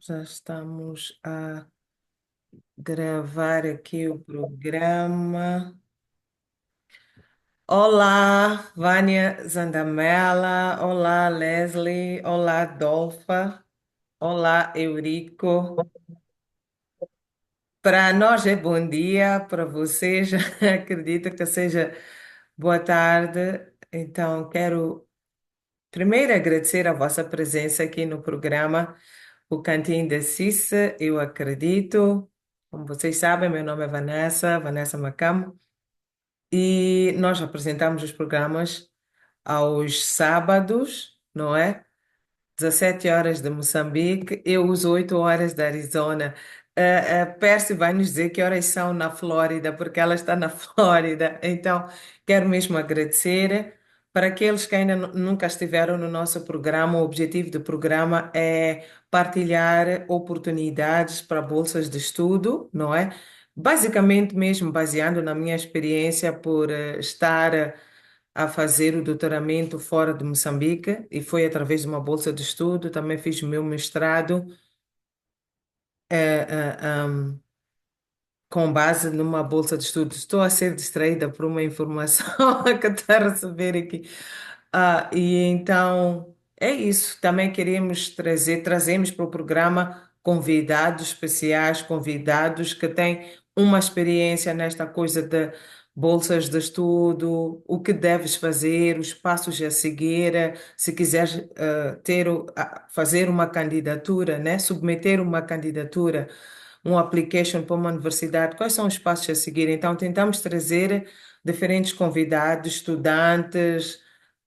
Já estamos a gravar aqui o programa. Olá, Vânia Zandamela. Olá, Leslie. Olá, Dolfa. Olá, Eurico. Para nós é bom dia, para vocês acredito que seja boa tarde. Então, quero primeiro agradecer a vossa presença aqui no programa. O Cantinho da Cissa, eu acredito. Como vocês sabem, meu nome é Vanessa, Vanessa Macamo, e nós apresentamos os programas aos sábados, não é? 17 horas de Moçambique, eu uso 8 horas da Arizona. A Percy vai nos dizer que horas são na Flórida, porque ela está na Flórida. Então, quero mesmo agradecer. Para aqueles que ainda nunca estiveram no nosso programa, o objetivo do programa é partilhar oportunidades para bolsas de estudo, não é? Basicamente, mesmo baseando na minha experiência por estar a fazer o doutoramento fora de Moçambique e foi através de uma bolsa de estudo. Também fiz o meu mestrado com base numa bolsa de estudo. Estou a ser distraída por uma informação que estou a receber aqui. E então é isso. Também queremos trazemos para o programa convidados especiais, convidados que têm uma experiência nesta coisa de bolsas de estudo, o que deves fazer, os passos a seguir, se quiseres fazer uma candidatura, né? Submeter uma candidatura, um application para uma universidade, quais são os passos a seguir? Então, tentamos trazer diferentes convidados, estudantes,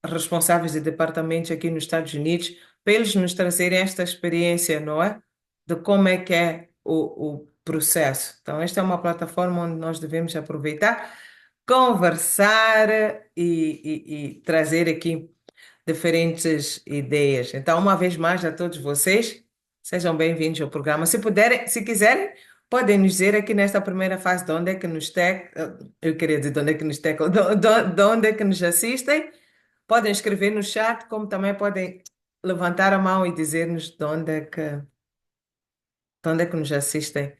responsáveis de departamentos aqui nos Estados Unidos, para eles nos trazerem esta experiência, não é? De como é que é o processo. Então, esta é uma plataforma onde nós devemos aproveitar, conversar e trazer aqui diferentes ideias. Então, uma vez mais, a todos vocês, sejam bem-vindos ao programa. Se puderem, se quiserem, podem nos dizer aqui nesta primeira fase de onde é que nos eu queria dizer de onde é que nos teclam, de onde é que nos assistem. Podem escrever no chat, como também podem levantar a mão e dizer-nos de onde é que nos assistem.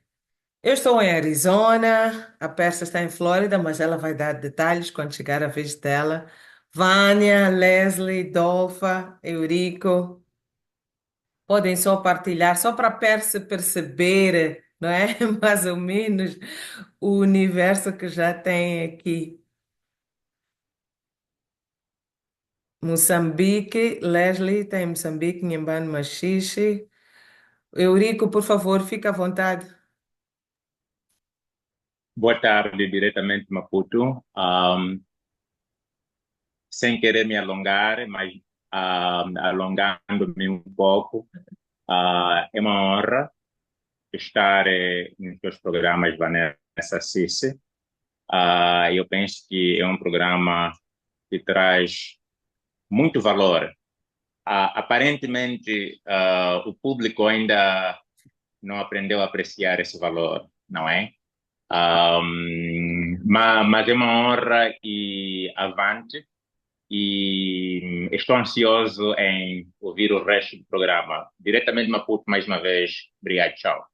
Eu estou em Arizona, a Persa está em Flórida, mas ela vai dar detalhes quando chegar a vez dela. Vânia, Leslie, Dolfa, Eurico, podem só partilhar, só para a Persa perceber, não é? Mais ou menos o universo que já tem aqui. Moçambique, Leslie está em Moçambique, Inhambane, Machixe. Eurico, por favor, fica à vontade. Boa tarde, diretamente de Maputo. Sem querer me alongar, mas alongando-me um pouco, é uma honra estar nos seus programas, Vanessa Cisse. Eu penso que é um programa que traz muito valor. Aparentemente, o público ainda não aprendeu a apreciar esse valor, não é? Mas é uma honra e avante. E estou ansioso em ouvir o resto do programa. Diretamente de Maputo, mais uma vez. Obrigado, tchau.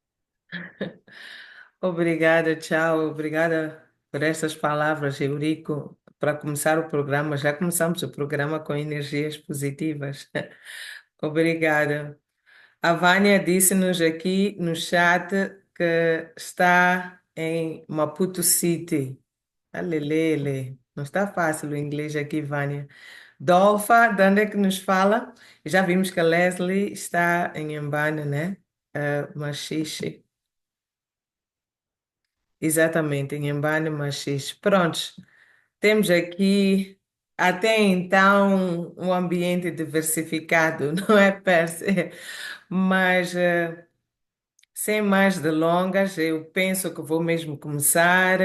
Obrigada, tchau. Obrigada por essas palavras, Eurico. Para começar o programa, já começamos o programa com energias positivas. Obrigada. A Vânia disse-nos aqui no chat que está em Maputo City. Alelele, não está fácil o inglês aqui, Vânia. Dolfa, de onde é que nos fala? Já vimos que a Leslie está em Mbane, né? Machixe. Exatamente, em Mbane, Machixe. Prontos, temos aqui até então um ambiente diversificado, não é, Percy? Mas sem mais delongas, eu penso que vou mesmo começar.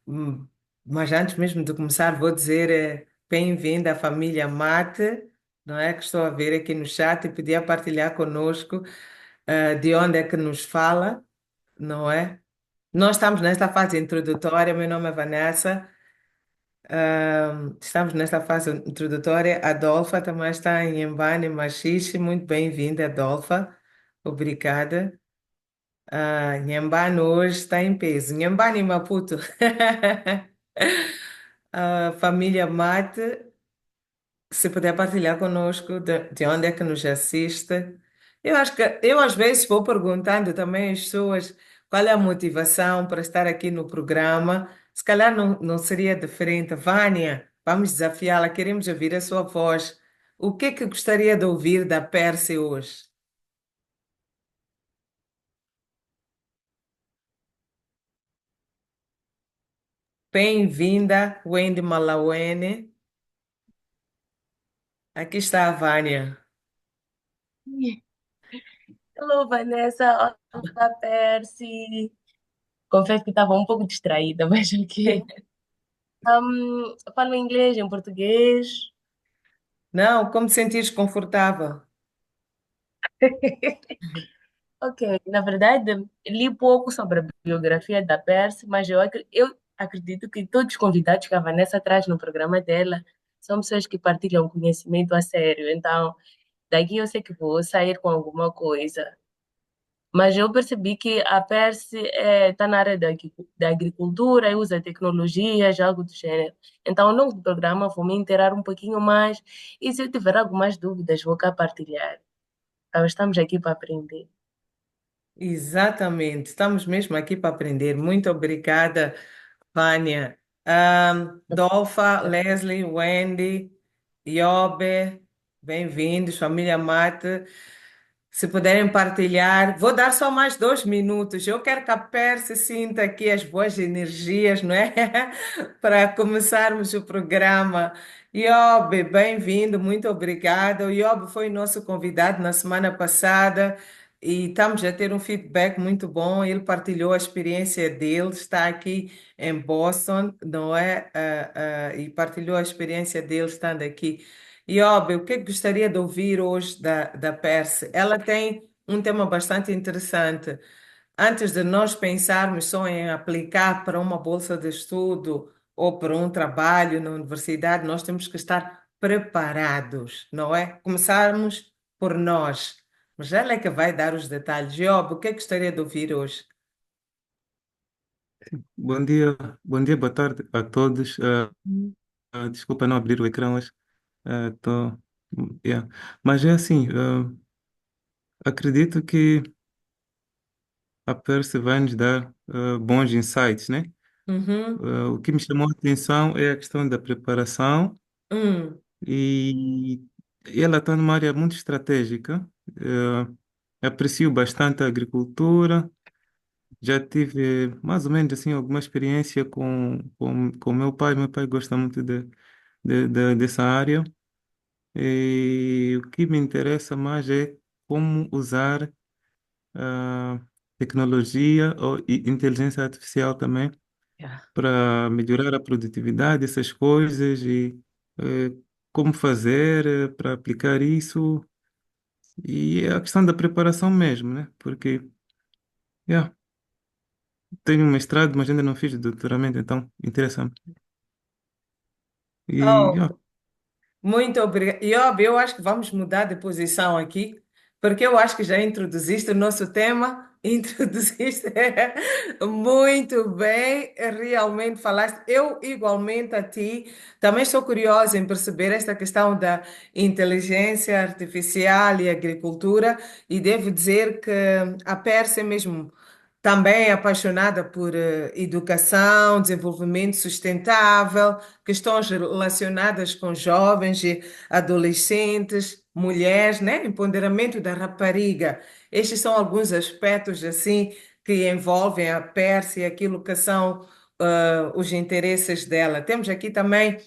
Hum, Mas antes mesmo de começar, vou dizer bem-vinda à família Mate, não é? Que estou a ver aqui no chat e pedir a partilhar conosco de onde é que nos fala, não é? Nós estamos nesta fase introdutória, meu nome é Vanessa, estamos nesta fase introdutória. A Adolfa também está em Embane, Machixe, muito bem-vinda, Adolfa. Obrigada. Nhambane hoje está em peso. Nhambane e Maputo. Família Mate, se puder partilhar conosco de onde é que nos assiste. Eu acho que eu às vezes vou perguntando também às pessoas qual é a motivação para estar aqui no programa. Se calhar não seria diferente. Vânia, vamos desafiá-la, queremos ouvir a sua voz. O que é que gostaria de ouvir da Pérsia hoje? Bem-vinda, Wendy Malauene. Aqui está a Vânia. Hello, Vanessa. Olá, Percy. Confesso que estava um pouco distraída, mas ok. Falo inglês, em português. Não, como te sentires confortável? Ok, na verdade, li pouco sobre a biografia da Percy, mas eu acredito que todos os convidados que a Vanessa traz no programa dela são pessoas que partilham conhecimento a sério. Então, daqui eu sei que vou sair com alguma coisa. Mas eu percebi que a Perse está na área da agricultura e usa tecnologias, algo do gênero. Então, ao longo do programa, vou me inteirar um pouquinho mais e se eu tiver algumas dúvidas, vou cá partilhar. Então, estamos aqui para aprender. Exatamente, estamos mesmo aqui para aprender. Muito obrigada, Vânia. Dolfa, Leslie, Wendy, Iobe, bem-vindos, família Mate. Se puderem partilhar, vou dar só mais 2 minutos. Eu quero que a Pérsia sinta aqui as boas energias, não é? Para começarmos o programa. Iobe, bem-vindo, muito obrigada. O Iobe foi nosso convidado na semana passada e estamos a ter um feedback muito bom. Ele partilhou a experiência dele, está aqui em Boston, não é? E partilhou a experiência dele estando aqui. Iobe, o que é que gostaria de ouvir hoje da Perse? Ela tem um tema bastante interessante. Antes de nós pensarmos só em aplicar para uma bolsa de estudo ou para um trabalho na universidade, nós temos que estar preparados, não é? Começarmos por nós. Mas ela é que vai dar os detalhes. Iobe, o que é que gostaria de ouvir hoje? Bom dia, boa tarde a todos. Desculpa não abrir o ecrã hoje. Tô, yeah. Mas é assim, acredito que a Perse vai nos dar bons insights, né? Uhum. O que me chamou a atenção é a questão da preparação Hum. e ela está numa área muito estratégica. Aprecio bastante a agricultura. Já tive mais ou menos assim alguma experiência com meu pai. Meu pai gosta muito dessa área. E o que me interessa mais é como usar a tecnologia e inteligência artificial também Yeah. para melhorar a produtividade dessas coisas e eh, como fazer para aplicar isso. E é a questão da preparação mesmo, né? Porque yeah, tenho um mestrado, mas ainda não fiz doutoramento, então interessa-me. E Oh, yeah, muito obrigada. Iob, eu acho que vamos mudar de posição aqui, porque eu acho que já introduziste o nosso tema, introduziste muito bem, realmente falaste. Eu, igualmente a ti, também estou curiosa em perceber esta questão da inteligência artificial e agricultura, e devo dizer que a Pérsia mesmo também é apaixonada por educação, desenvolvimento sustentável, questões relacionadas com jovens e adolescentes, mulheres, né? Empoderamento da rapariga. Estes são alguns aspectos assim que envolvem a Pérsia e aquilo que são os interesses dela. Temos aqui também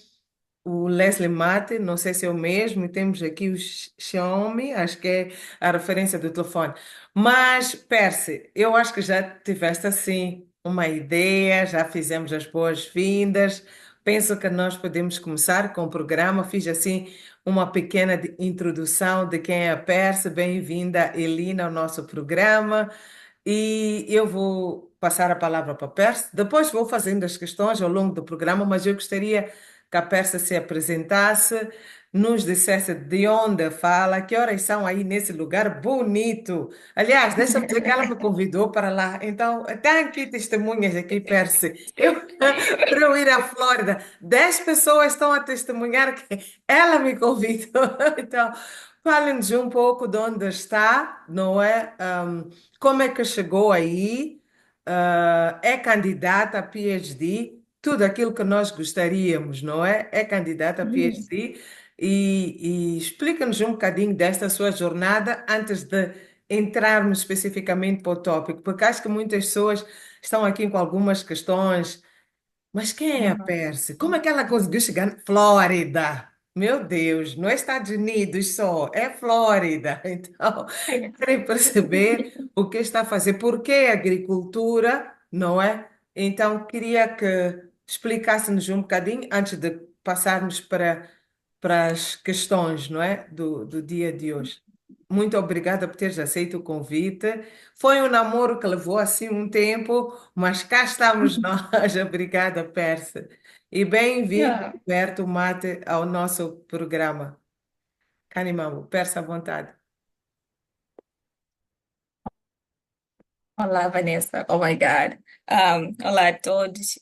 o Leslie Mate, não sei se é o mesmo, e temos aqui o Xiaomi, acho que é a referência do telefone. Mas, Percy, eu acho que já tiveste assim uma ideia, já fizemos as boas-vindas. Penso que nós podemos começar com o programa. Fiz assim uma pequena introdução de quem é a Percy. Bem-vinda, Elina, ao nosso programa. E eu vou passar a palavra para a Percy. Depois vou fazendo as questões ao longo do programa, mas eu gostaria que a Percy se apresentasse, nos dissesse de onde fala, que horas são aí nesse lugar bonito. Aliás, deixa-me dizer que ela me convidou para lá. Então, tem aqui testemunhas aqui, Percy. Para eu ir à Flórida, 10 pessoas estão a testemunhar que ela me convidou. Então, fale-nos um pouco de onde está, não é? Como é que chegou aí? É candidata a PhD? Tudo aquilo que nós gostaríamos, não é? É candidata a Hum. PhD e explica-nos um bocadinho desta sua jornada antes de entrarmos especificamente para o tópico, porque acho que muitas pessoas estão aqui com algumas questões. Mas quem é a Uhum. Percy? Como é que ela conseguiu chegar na Flórida? Meu Deus, não é Estados Unidos só, é Flórida. Então, querem perceber o que está a fazer, por que agricultura, não é? Então, queria que explicássemos um bocadinho antes de passarmos para as questões, não é? Do dia de hoje. Muito obrigada por teres aceito o convite. Foi um namoro que levou assim um tempo, mas cá estamos nós. Obrigada, Persa. E bem-vindo, Ah, Roberto Mate, ao nosso programa. Canimamo, Persa à vontade. Olá, Vanessa. Oh my God. Olá a todos.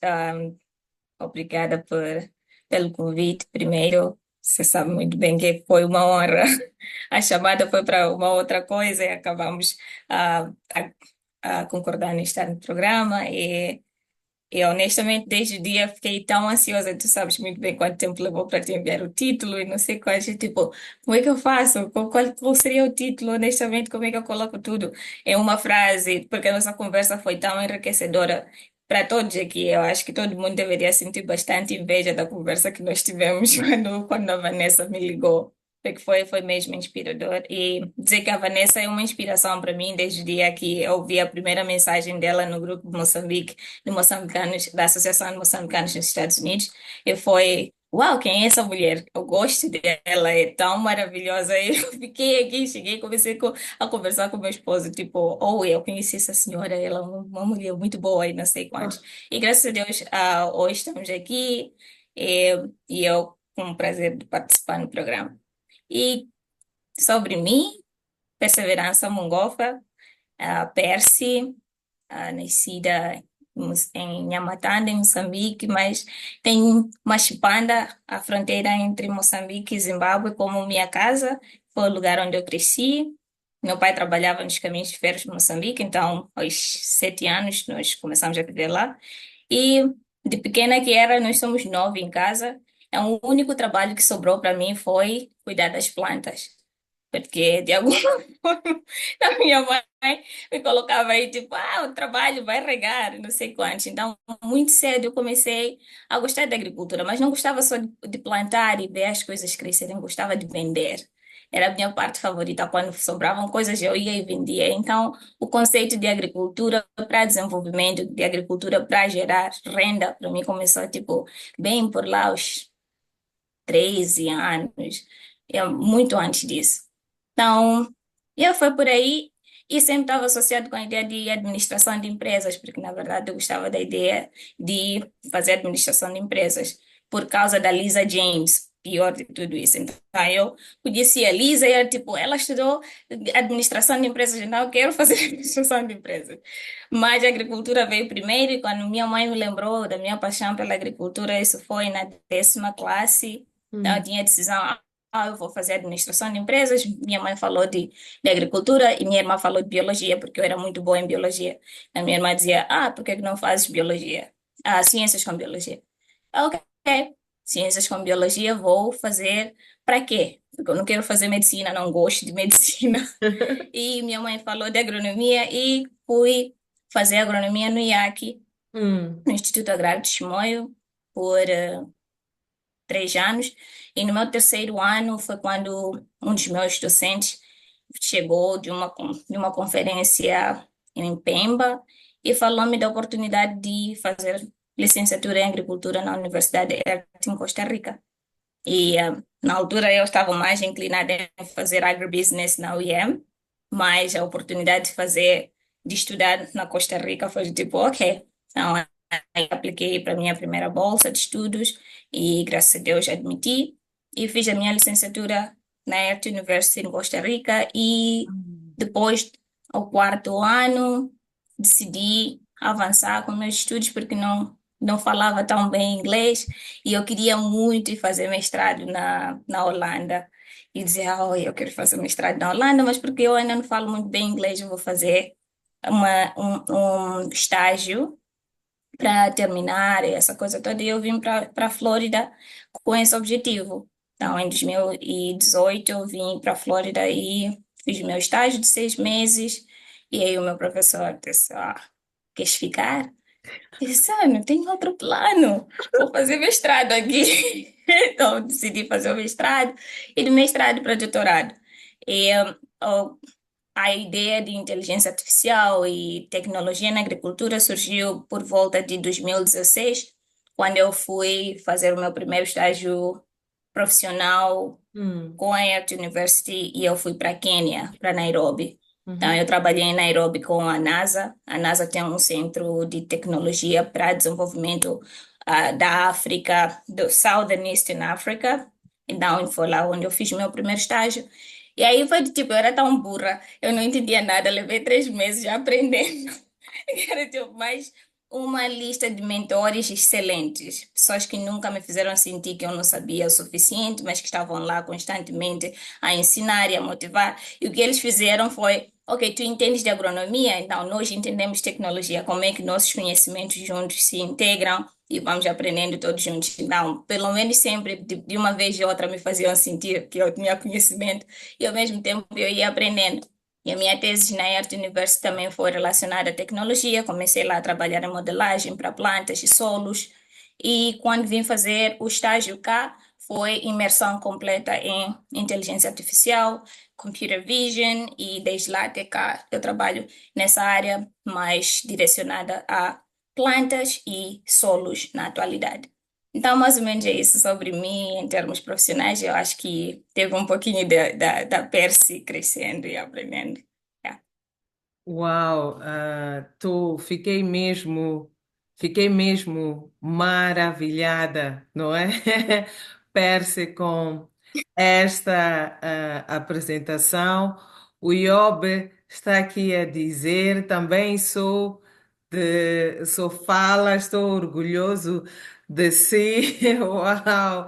Obrigada pelo convite. Primeiro, você sabe muito bem que foi uma honra. A chamada foi para uma outra coisa e acabamos ah, a concordar em estar no programa. E honestamente, desde o dia fiquei tão ansiosa, tu sabes muito bem quanto tempo levou para te enviar o título e não sei quais, e tipo, como é que eu faço? Qual seria o título? Honestamente, como é que eu coloco tudo em uma frase? Porque a nossa conversa foi tão enriquecedora para todos aqui. Eu acho que todo mundo deveria sentir bastante inveja da conversa que nós tivemos quando a Vanessa me ligou. Porque foi mesmo inspirador. E dizer que a Vanessa é uma inspiração para mim desde o dia que eu vi a primeira mensagem dela no grupo de Moçambique de moçambicanos, da Associação de Moçambicanos nos Estados Unidos, e foi, uau, quem é essa mulher? Eu gosto dela, é tão maravilhosa. E eu fiquei aqui, cheguei, comecei a conversar com meu esposo, tipo, oh, eu conheci essa senhora, ela é uma mulher muito boa e não sei quantos. E graças a Deus, hoje estamos aqui e, e eu com o prazer de participar no programa. E sobre mim, Perseverança Mongofa, Percy, nascida em Nhamatanda, em Moçambique, mas tem Machipanda, a fronteira entre Moçambique e Zimbábue, como minha casa. Foi o lugar onde eu cresci. Meu pai trabalhava nos caminhos de ferro de Moçambique, então, aos 7 anos, nós começamos a viver lá. E de pequena que era, nós somos 9 em casa. É o único trabalho que sobrou para mim foi cuidar das plantas. Porque de alguma forma a minha mãe me colocava aí, tipo, o trabalho vai regar, não sei quantos. Então, muito cedo eu comecei a gostar da agricultura, mas não gostava só de plantar e ver as coisas crescerem, gostava de vender. Era a minha parte favorita. Quando sobravam coisas, eu ia e vendia. Então, o conceito de agricultura para desenvolvimento, de agricultura para gerar renda, para mim começou, tipo, bem por lá aos 13 anos, muito antes disso. Então, eu fui por aí e sempre estava associado com a ideia de administração de empresas, porque na verdade eu gostava da ideia de fazer administração de empresas, por causa da Lisa James, pior de tudo isso. Então, eu conheci a Lisa e era tipo, ela estudou administração de empresas, então eu quero fazer administração de empresas. Mas a agricultura veio primeiro e quando minha mãe me lembrou da minha paixão pela agricultura, isso foi na 10ª classe. Então, eu Hum. tinha a decisão, eu vou fazer administração de empresas. Minha mãe falou de agricultura e minha irmã falou de biologia, porque eu era muito boa em biologia. A minha irmã dizia, por que que não fazes biologia? Ciências com biologia. Ok, ciências com biologia vou fazer para quê? Porque eu não quero fazer medicina, não gosto de medicina. E minha mãe falou de agronomia e fui fazer agronomia no IAC, Hum. no Instituto Agrário de Chimoio, por 3 anos. E no meu terceiro ano foi quando um dos meus docentes chegou de uma conferência em Pemba e falou-me da oportunidade de fazer licenciatura em agricultura na Universidade de ERT em Costa Rica. E na altura eu estava mais inclinada em fazer agribusiness na UEM, mas a oportunidade de estudar na Costa Rica foi tipo, ok. Então, aí apliquei para minha primeira bolsa de estudos e, graças a Deus, admiti. e fiz a minha licenciatura na ERT University em Costa Rica e depois, ao quarto ano, decidi avançar com meus estudos porque não falava tão bem inglês e eu queria muito ir fazer mestrado na Holanda. E dizia, oh, eu quero fazer mestrado na Holanda, mas porque eu ainda não falo muito bem inglês, eu vou fazer um estágio para terminar e essa coisa toda. E eu vim para a Flórida com esse objetivo. Então, em 2018, eu vim para a Flórida e fiz meu estágio de 6 meses. E aí o meu professor disse, ah, queres ficar? Eu disse, ah, não tenho outro plano. Vou fazer mestrado aqui. Então, decidi fazer o mestrado e do mestrado para doutorado. E a ideia de inteligência artificial e tecnologia na agricultura surgiu por volta de 2016, quando eu fui fazer o meu primeiro estágio profissional Hum, com a Art University e eu fui para Quênia, para Nairobi. Então, uhum, eu trabalhei em Nairobi com a NASA. A NASA tem um centro de tecnologia para desenvolvimento da África, do Southern Eastern Africa. Então, foi lá onde eu fiz meu primeiro estágio. E aí foi de tipo, eu era tão burra, eu não entendia nada, levei 3 meses já aprendendo. Era tipo, mais uma lista de mentores excelentes, pessoas que nunca me fizeram sentir que eu não sabia o suficiente, mas que estavam lá constantemente a ensinar e a motivar. E o que eles fizeram foi, ok, tu entendes de agronomia, então nós entendemos tecnologia, como é que nossos conhecimentos juntos se integram e vamos aprendendo todos juntos. Então, pelo menos sempre, de uma vez ou outra, me faziam sentir que eu tinha conhecimento e ao mesmo tempo eu ia aprendendo. E a minha tese na Art University também foi relacionada à tecnologia. Comecei lá a trabalhar em modelagem para plantas e solos. E quando vim fazer o estágio cá, foi imersão completa em inteligência artificial, computer vision, e desde lá até cá eu trabalho nessa área mais direcionada a plantas e solos na atualidade. Então, mais ou menos é isso sobre mim em termos profissionais. Eu acho que teve um pouquinho da Percy crescendo e aprendendo. Yeah. uau, fiquei mesmo maravilhada, não é? Perce com esta apresentação. O Iobe está aqui a dizer, também sou fala, estou orgulhoso de si. Uau,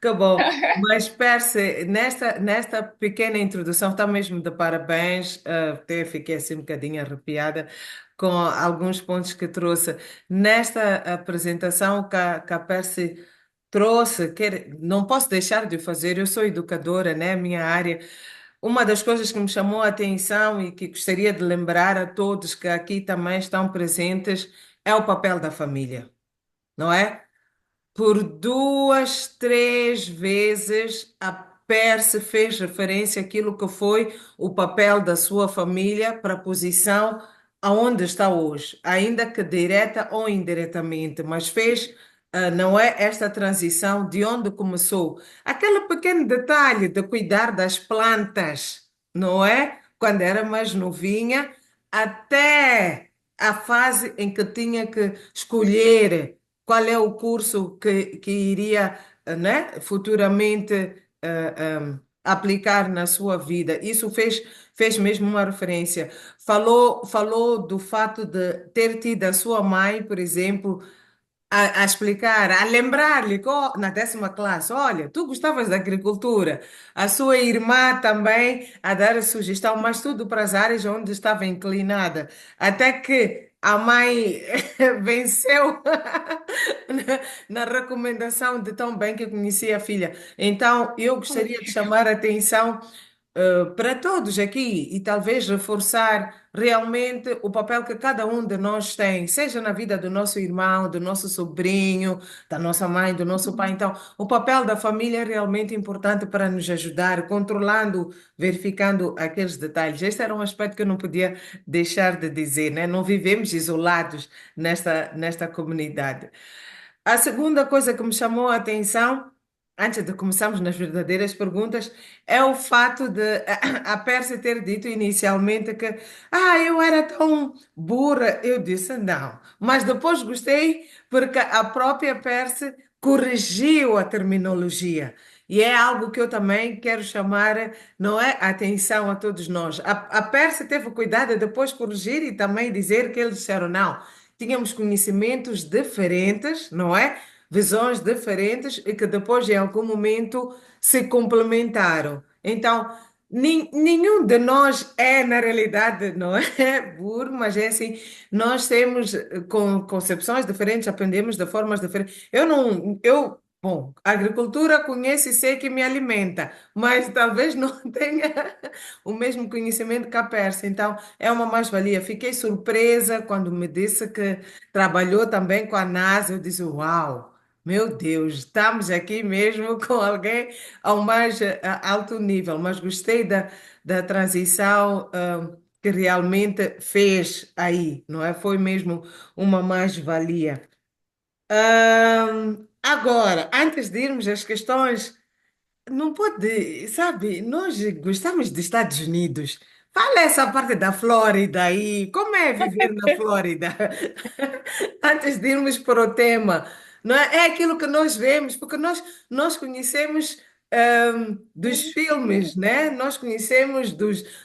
que bom. Mas, Percy, nesta pequena introdução, está mesmo de parabéns. Até fiquei assim um bocadinho arrepiada com alguns pontos que trouxe. Nesta apresentação que a Percy trouxe, não posso deixar de fazer, eu sou educadora, né? Minha área. Uma das coisas que me chamou a atenção e que gostaria de lembrar a todos que aqui também estão presentes é o papel da família, não é? Por duas, três vezes a Perse fez referência àquilo que foi o papel da sua família para a posição aonde está hoje, ainda que direta ou indiretamente, mas fez, não é, esta transição de onde começou. Aquele pequeno detalhe de cuidar das plantas, não é? Quando era mais novinha, até a fase em que tinha que escolher qual é o curso que iria, né, futuramente aplicar na sua vida. Isso fez mesmo uma referência. Falou do fato de ter tido a sua mãe, por exemplo, a explicar, a lembrar-lhe na 10ª classe, olha, tu gostavas da agricultura, a sua irmã também a dar a sugestão, mas tudo para as áreas onde estava inclinada, até que a mãe venceu na recomendação de tão bem que conhecia a filha. Então, eu gostaria de chamar a atenção para todos aqui e talvez reforçar realmente o papel que cada um de nós tem, seja na vida do nosso irmão, do nosso sobrinho, da nossa mãe, do nosso pai. Então, o papel da família é realmente importante para nos ajudar, controlando, verificando aqueles detalhes. Este era um aspecto que eu não podia deixar de dizer, né? Não vivemos isolados nesta comunidade. A segunda coisa que me chamou a atenção, antes de começarmos nas verdadeiras perguntas, é o fato de a Pérsia ter dito inicialmente que eu era tão burra. Eu disse não, mas depois gostei porque a própria Pérsia corrigiu a terminologia. E é algo que eu também quero chamar, não é, a atenção a todos nós. A Pérsia teve cuidado de depois corrigir e também dizer que eles disseram, não, tínhamos conhecimentos diferentes, não é? Visões diferentes e que depois, em algum momento, se complementaram. Então, nenhum de nós é, na realidade, não é burro, mas é assim, nós temos com concepções diferentes, aprendemos de formas diferentes. Eu não, eu, bom, a agricultura conheço e sei que me alimenta, mas talvez não tenha o mesmo conhecimento que a Pérsia. Então, é uma mais-valia. Fiquei surpresa quando me disse que trabalhou também com a NASA. Eu disse, uau! Meu Deus, estamos aqui mesmo com alguém ao mais alto nível, mas gostei da transição que realmente fez aí, não é? Foi mesmo uma mais-valia. Agora, antes de irmos às questões, não pode, sabe, nós gostamos dos Estados Unidos. Fala essa parte da Flórida aí, como é viver na Flórida? Antes de irmos para o tema, não é? É aquilo que nós vemos, porque nós conhecemos dos filmes, né? Nós conhecemos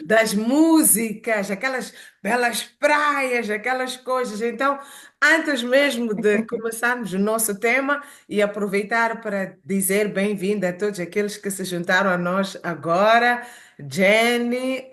das músicas, aquelas belas praias, aquelas coisas. Então, antes mesmo de começarmos o nosso tema, e aproveitar para dizer bem-vindo a todos aqueles que se juntaram a nós agora. Jenny,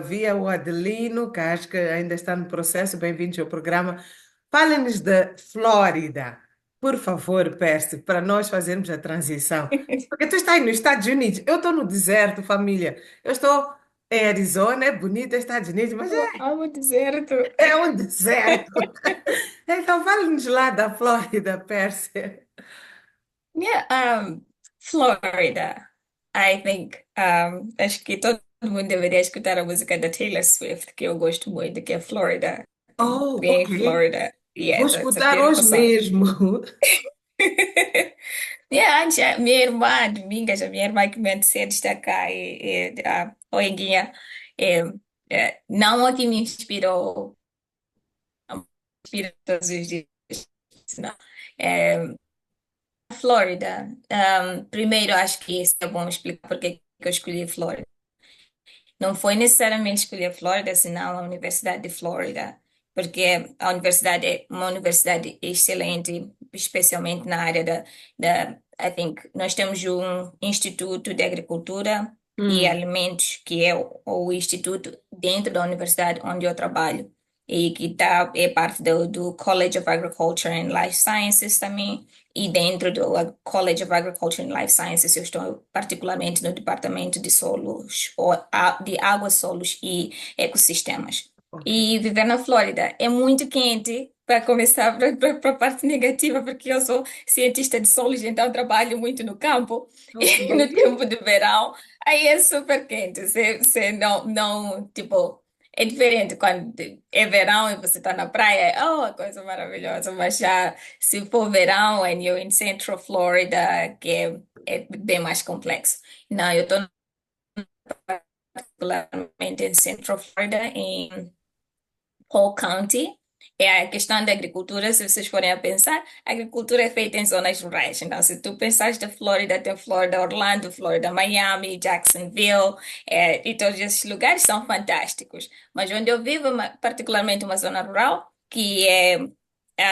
via o Adelino, que acho que ainda está no processo, bem-vindos ao programa. Fale-nos da Flórida, por favor, Percy, para nós fazermos a transição. Porque tu estás nos Estados Unidos, eu estou no deserto, família. Eu estou em Arizona, é bonito, é Estados Unidos, mas Eu amo deserto. é um deserto. Então, fale-nos lá da Flórida, Percy. Yeah, Florida. I think, acho que todo mundo deveria escutar a música da Taylor Swift, que eu gosto muito, que é Florida. Oh, Bem, ok. Florida. Vou Yes, essa escutar ter hoje noção. mesmo. Yeah, antes, a minha irmã, Domingas, a minha irmã que me antecede está cá, oi, Guinha, é, não a que me inspirou, me inspira todos os dias, não. É, Flórida. Primeiro, acho que isso é bom explicar porque que eu escolhi Flórida. Não foi necessariamente escolher a Flórida, senão a Universidade de Flórida, porque a universidade é uma universidade excelente, especialmente na área I think, nós temos um Instituto de Agricultura e Hum, Alimentos, que é o instituto dentro da universidade onde eu trabalho, e que é parte do College of Agriculture and Life Sciences também. E dentro do College of Agriculture and Life Sciences, eu estou particularmente no departamento de solos, de águas, solos e ecossistemas. ok. E viver na Flórida é muito quente, para começar para a parte negativa, porque eu sou cientista de solos, então trabalho muito no campo. Ok. E no tempo de verão, aí é super quente. Você não, tipo. É diferente quando é verão e você está na praia, oh, coisa maravilhosa, mas já se for verão and you're in Central Florida, que é bem mais complexo. Não, eu estou particularmente em Central Florida, em Polk County. É a questão da agricultura, se vocês forem a pensar, a agricultura é feita em zonas rurais. Então, se tu pensares da Flórida, tem Flórida Orlando, Flórida Miami, Jacksonville, e todos esses lugares são fantásticos. Mas onde eu vivo, particularmente uma zona rural, que é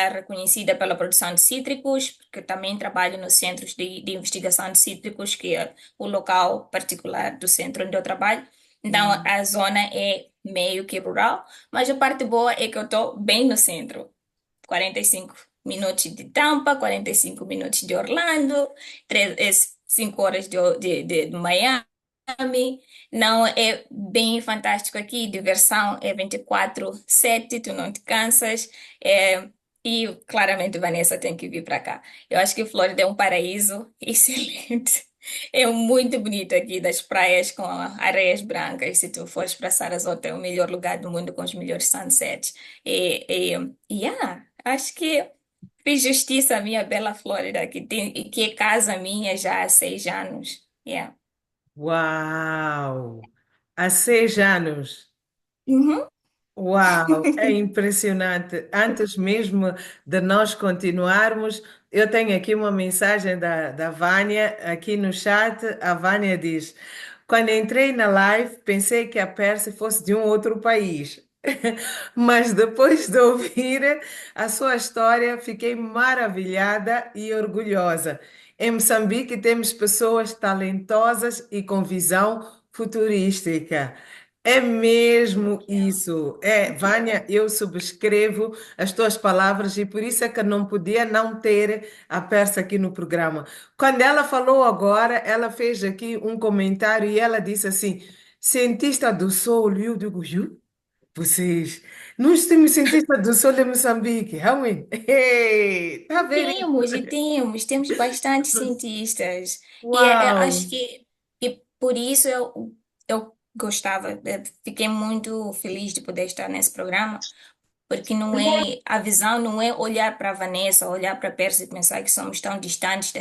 reconhecida pela produção de cítricos, porque eu também trabalho nos centros de investigação de cítricos, que é o local particular do centro onde eu trabalho. Então, Hum. a zona é meio que rural, mas a parte boa é que eu estou bem no centro. 45 minutos de Tampa, 45 minutos de Orlando, 5 horas de Miami. Não, é bem fantástico aqui, diversão é 24/7, tu não te cansas. E claramente Vanessa tem que vir para cá. Eu acho que Flórida é um paraíso excelente. É muito bonito aqui, das praias com areias brancas. Se tu fores para Sarasota, é o melhor lugar do mundo com os melhores sunsets. Yeah, acho que fiz justiça à minha bela Flórida, que é casa minha já há 6 anos. Yeah. Uau! Há 6 anos. Uhum. Uau, é impressionante. Antes mesmo de nós continuarmos, Eu tenho aqui uma mensagem da Vânia, aqui no chat. A Vânia diz: quando entrei na live, pensei que a Pérsia fosse de um outro país. Mas depois de ouvir a sua história, fiquei maravilhada e orgulhosa. Em Moçambique temos pessoas talentosas e com visão futurística. É mesmo isso. É, Vânia, eu subscrevo as tuas palavras e por isso é que não podia não ter a Persa aqui no programa. Quando ela falou agora, ela fez aqui um comentário e ela disse assim: cientista do Sol, eu digo, "Ju? Vocês, nós temos cientista do Sol em Moçambique, realmente? Tá a ver Temos e isso? temos bastantes cientistas. E Uau! acho que por isso eu gostava, fiquei muito feliz de poder estar nesse programa, porque não é, a visão não é olhar para a Vanessa, olhar para a Pérsia e pensar que somos tão distantes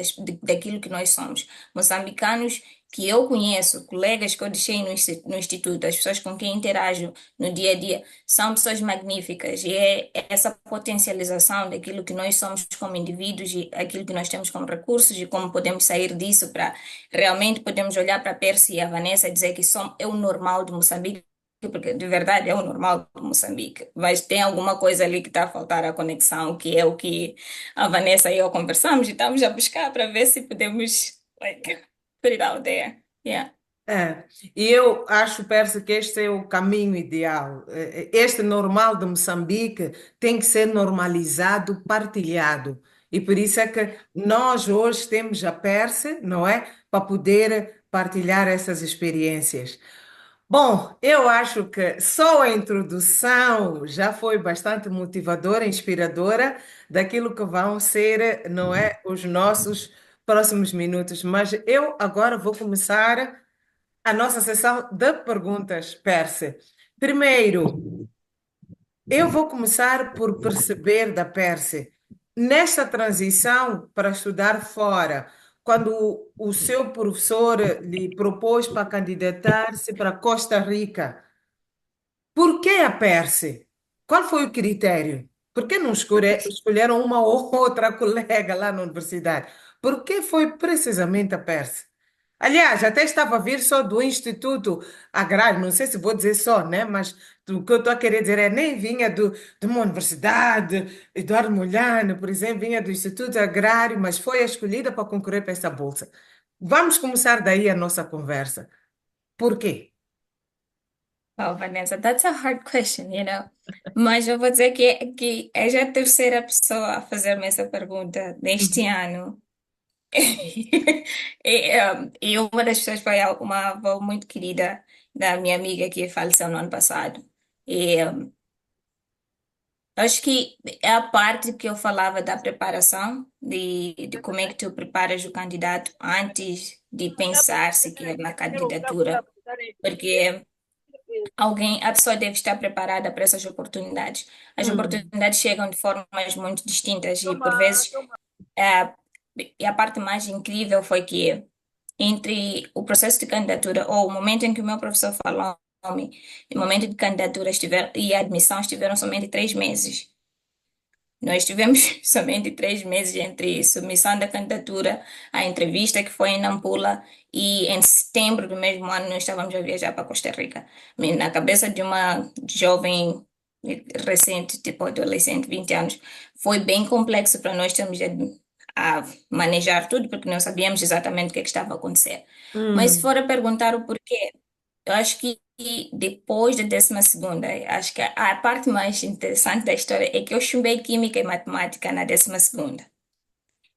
daquilo que nós somos. Moçambicanos que eu conheço, colegas que eu deixei no instituto, as pessoas com quem interajo no dia a dia, são pessoas magníficas e é essa potencialização daquilo que nós somos como indivíduos e aquilo que nós temos como recursos e como podemos sair disso para realmente podemos olhar para a Pérsia e a Vanessa e dizer que é o normal de Moçambique, porque de verdade é o normal de Moçambique, mas tem alguma coisa ali que está a faltar a conexão, que é o que a Vanessa e eu conversamos e estamos a buscar para ver se podemos, like, put it out there. Yeah. É, e eu acho, Percy, que este é o caminho ideal. Este normal de Moçambique tem que ser normalizado, partilhado. E por isso é que nós hoje temos a Percy, não é? Para poder partilhar essas experiências. Bom, eu acho que só a introdução já foi bastante motivadora, inspiradora daquilo que vão ser, não é, os nossos próximos minutos. Mas eu agora vou começar a nossa sessão de perguntas, Perse. Primeiro, eu vou começar por perceber da Perse, nesta transição para estudar fora, quando o seu professor lhe propôs para candidatar-se para Costa Rica, por que a Perse? Qual foi o critério? Por que não escolheram uma ou outra colega lá na universidade? Por que foi precisamente a Perse? Aliás, até estava a vir só do Instituto Agrário, não sei se vou dizer só, né? Mas o que eu estou a querer dizer é nem vinha de uma universidade, Eduardo Mondlane, por exemplo, vinha do Instituto Agrário, mas foi escolhida para concorrer para essa bolsa. Vamos começar daí a nossa conversa. Por quê? Well, Vanessa, that's a hard question. Mas eu vou dizer que és a terceira pessoa a fazer-me essa pergunta neste Uhum. ano. E uma das pessoas foi uma avó muito querida da minha amiga que faleceu no ano passado. E acho que é a parte que eu falava da preparação, de como é que tu preparas o candidato antes de pensar sequer na candidatura, porque a pessoa deve estar preparada para essas oportunidades. As Hum, oportunidades chegam de formas muito distintas e por vezes é, e a parte mais incrível foi que entre o processo de candidatura ou o momento em que o meu professor falou e o momento de candidatura e a admissão estiveram somente 3 meses. Nós tivemos somente 3 meses entre submissão da candidatura, a entrevista que foi em Nampula e em setembro do mesmo ano nós estávamos a viajar para Costa Rica. Na cabeça de uma jovem recente, tipo adolescente, 20 anos, foi bem complexo para nós termos a manejar tudo porque não sabíamos exatamente o que é que estava a acontecer. Mas se hum, for a perguntar o porquê, eu acho que depois da 12ª, acho que a parte mais interessante da história é que eu chumbei Química e Matemática na 12ª.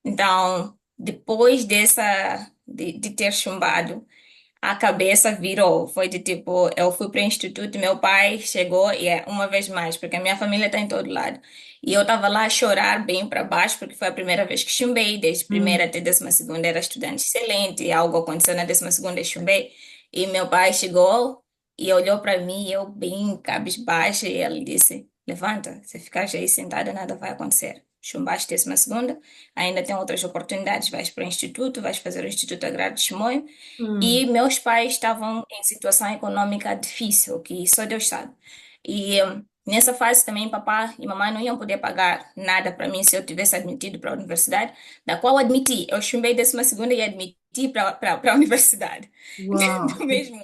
Então, depois de ter chumbado, a cabeça virou. Foi de tipo, eu fui para o instituto, meu pai chegou e é uma vez mais, porque a minha família está em todo lado. E eu estava lá a chorar bem para baixo, porque foi a primeira vez que chumbei, desde primeira hum, até 12ª era estudante excelente, e algo aconteceu na 12ª e chumbei. E meu pai chegou e olhou para mim, e eu bem cabisbaixa, e ele disse: Levanta, se ficar aí sentada, nada vai acontecer. Chumbaste 12ª, ainda tem outras oportunidades, vais para o instituto, vais fazer o Instituto Agrário de Chimoio, e hum, meus pais estavam em situação econômica difícil, que só Deus sabe. E Nessa fase também, papá e mamãe não iam poder pagar nada para mim se eu tivesse admitido para a universidade, da qual admiti. Eu chumbei 12ª e admiti para a universidade Uau! do mesmo.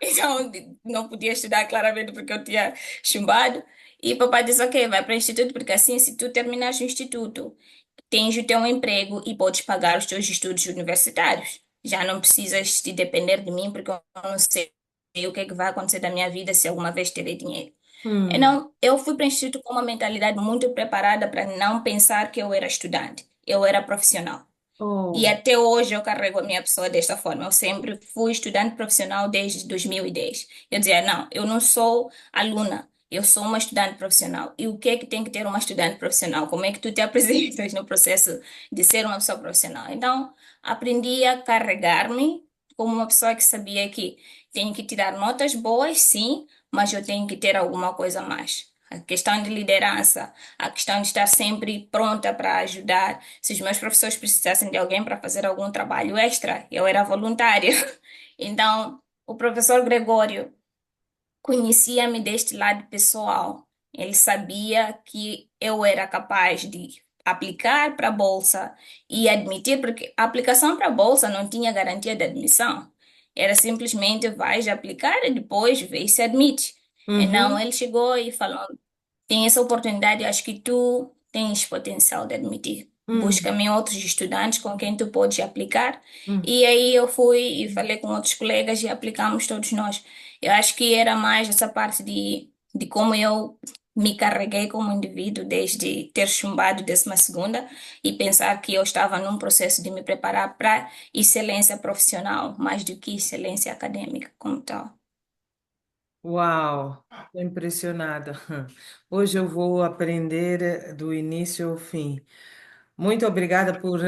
Então, não podia estudar claramente porque eu tinha chumbado. E papai disse, ok, vai para o instituto, porque assim, se tu terminares o instituto, tens o teu emprego e podes pagar os teus estudos universitários. Já não precisas te depender de mim, porque eu não sei o que é que vai acontecer da minha vida se alguma vez terei dinheiro. Hum. Então, eu fui para o instituto com uma mentalidade muito preparada para não pensar que eu era estudante, eu era profissional. E Oh, até hoje eu carrego a minha pessoa desta forma. Eu sempre fui estudante profissional desde 2010. Eu dizia, não, eu não sou aluna, eu sou uma estudante profissional. E o que é que tem que ter uma estudante profissional? Como é que tu te apresentas no processo de ser uma pessoa profissional? Então, aprendi a carregar-me como uma pessoa que sabia que tenho que tirar notas boas, sim, mas eu tenho que ter alguma coisa a mais. A questão de liderança, a questão de estar sempre pronta para ajudar. Se os meus professores precisassem de alguém para fazer algum trabalho extra, eu era voluntária. Então, o professor Gregório conhecia-me deste lado pessoal. Ele sabia que eu era capaz de aplicar para a bolsa e admitir, porque a aplicação para a bolsa não tinha garantia de admissão. Era simplesmente vais aplicar e depois vê se admite. E não, uhum, ele chegou e falou: tem essa oportunidade, acho que tu tens potencial de admitir. hum, Busca-me outros estudantes com quem tu podes aplicar. hum. E aí eu fui e falei com outros colegas e aplicamos todos nós. Eu acho que era mais essa parte de como eu me carreguei como indivíduo desde ter chumbado 12ª e pensar que eu estava num processo de me preparar para excelência profissional, mais do que excelência acadêmica como tal. Uau! Estou impressionada. Hoje eu vou aprender do início ao fim. Muito obrigada por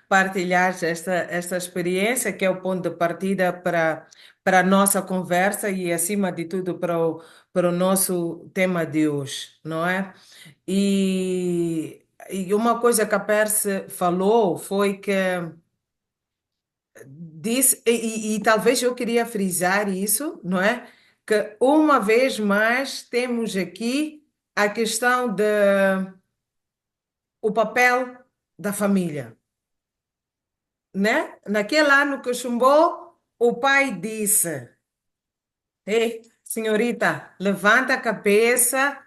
partilhar esta experiência, que é o ponto de partida para a nossa conversa e, acima de tudo, para o nosso tema de hoje, não é? E uma coisa que a Perse falou foi que disse, e talvez eu queria frisar isso, não é? Que uma vez mais temos aqui a questão de o papel da família, né? Naquele ano que chumbou, o pai disse: ei, senhorita, levanta a cabeça,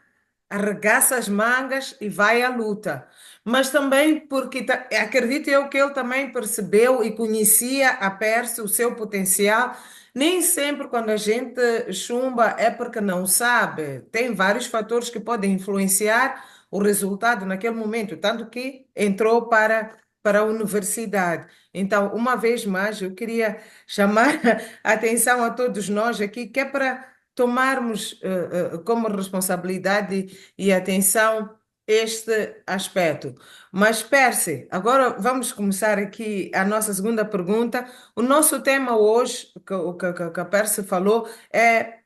arregaça as mangas e vai à luta. Mas também porque acredito eu que ele também percebeu e conhecia a Pérsia, o seu potencial. Nem sempre quando a gente chumba é porque não sabe. Tem vários fatores que podem influenciar o resultado naquele momento, tanto que entrou para a universidade. Então, uma vez mais, eu queria chamar a atenção a todos nós aqui, que é para tomarmos como responsabilidade e atenção este aspecto. Mas, Percy, agora vamos começar aqui a nossa segunda pergunta. O nosso tema hoje, que a Percy falou, é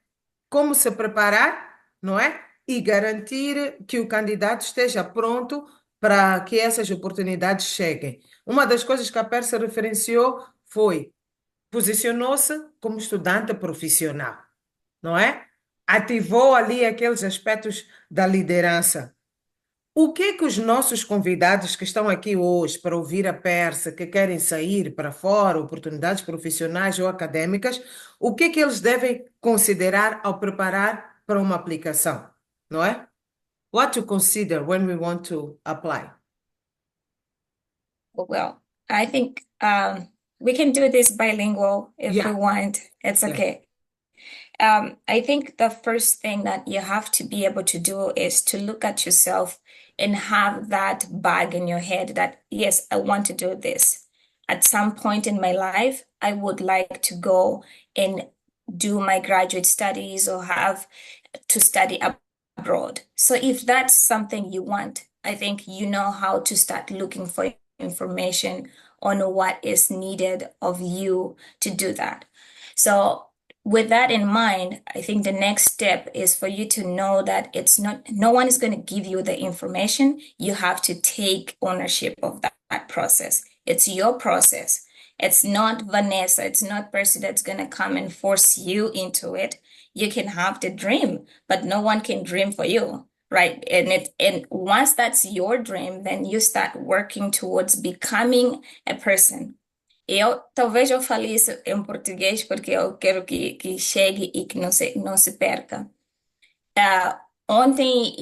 como se preparar, não é? E garantir que o candidato esteja pronto para que essas oportunidades cheguem. Uma das coisas que a Percy referenciou foi posicionou-se como estudante profissional, não é? Ativou ali aqueles aspectos da liderança. O que é que os nossos convidados que estão aqui hoje para ouvir a Persa, que querem sair para fora, oportunidades profissionais ou acadêmicas, o que é que eles devem considerar ao preparar para uma aplicação, não é? What to consider when we want to apply? Well, I think we can do this bilingual if we Yeah, want. It's yeah. okay. I think the first thing that you have to be able to do is to look at yourself and have that bag in your head that, yes, I want to do this. At some point in my life, I would like to go and do my graduate studies or have to study abroad. So if that's something you want, I think you know how to start looking for information on what is needed of you to do that. So with that in mind, I think the next step is for you to know that it's not, no one is going to give you the information. You have to take ownership of that process. It's your process. It's not Vanessa, it's not Percy that's going to come and force you into it. you can have the dream, but no one can dream for you, right? And once that's your dream, then you start working towards becoming a person. Talvez eu fale isso em português porque eu quero que chegue e que não se perca. Ontem,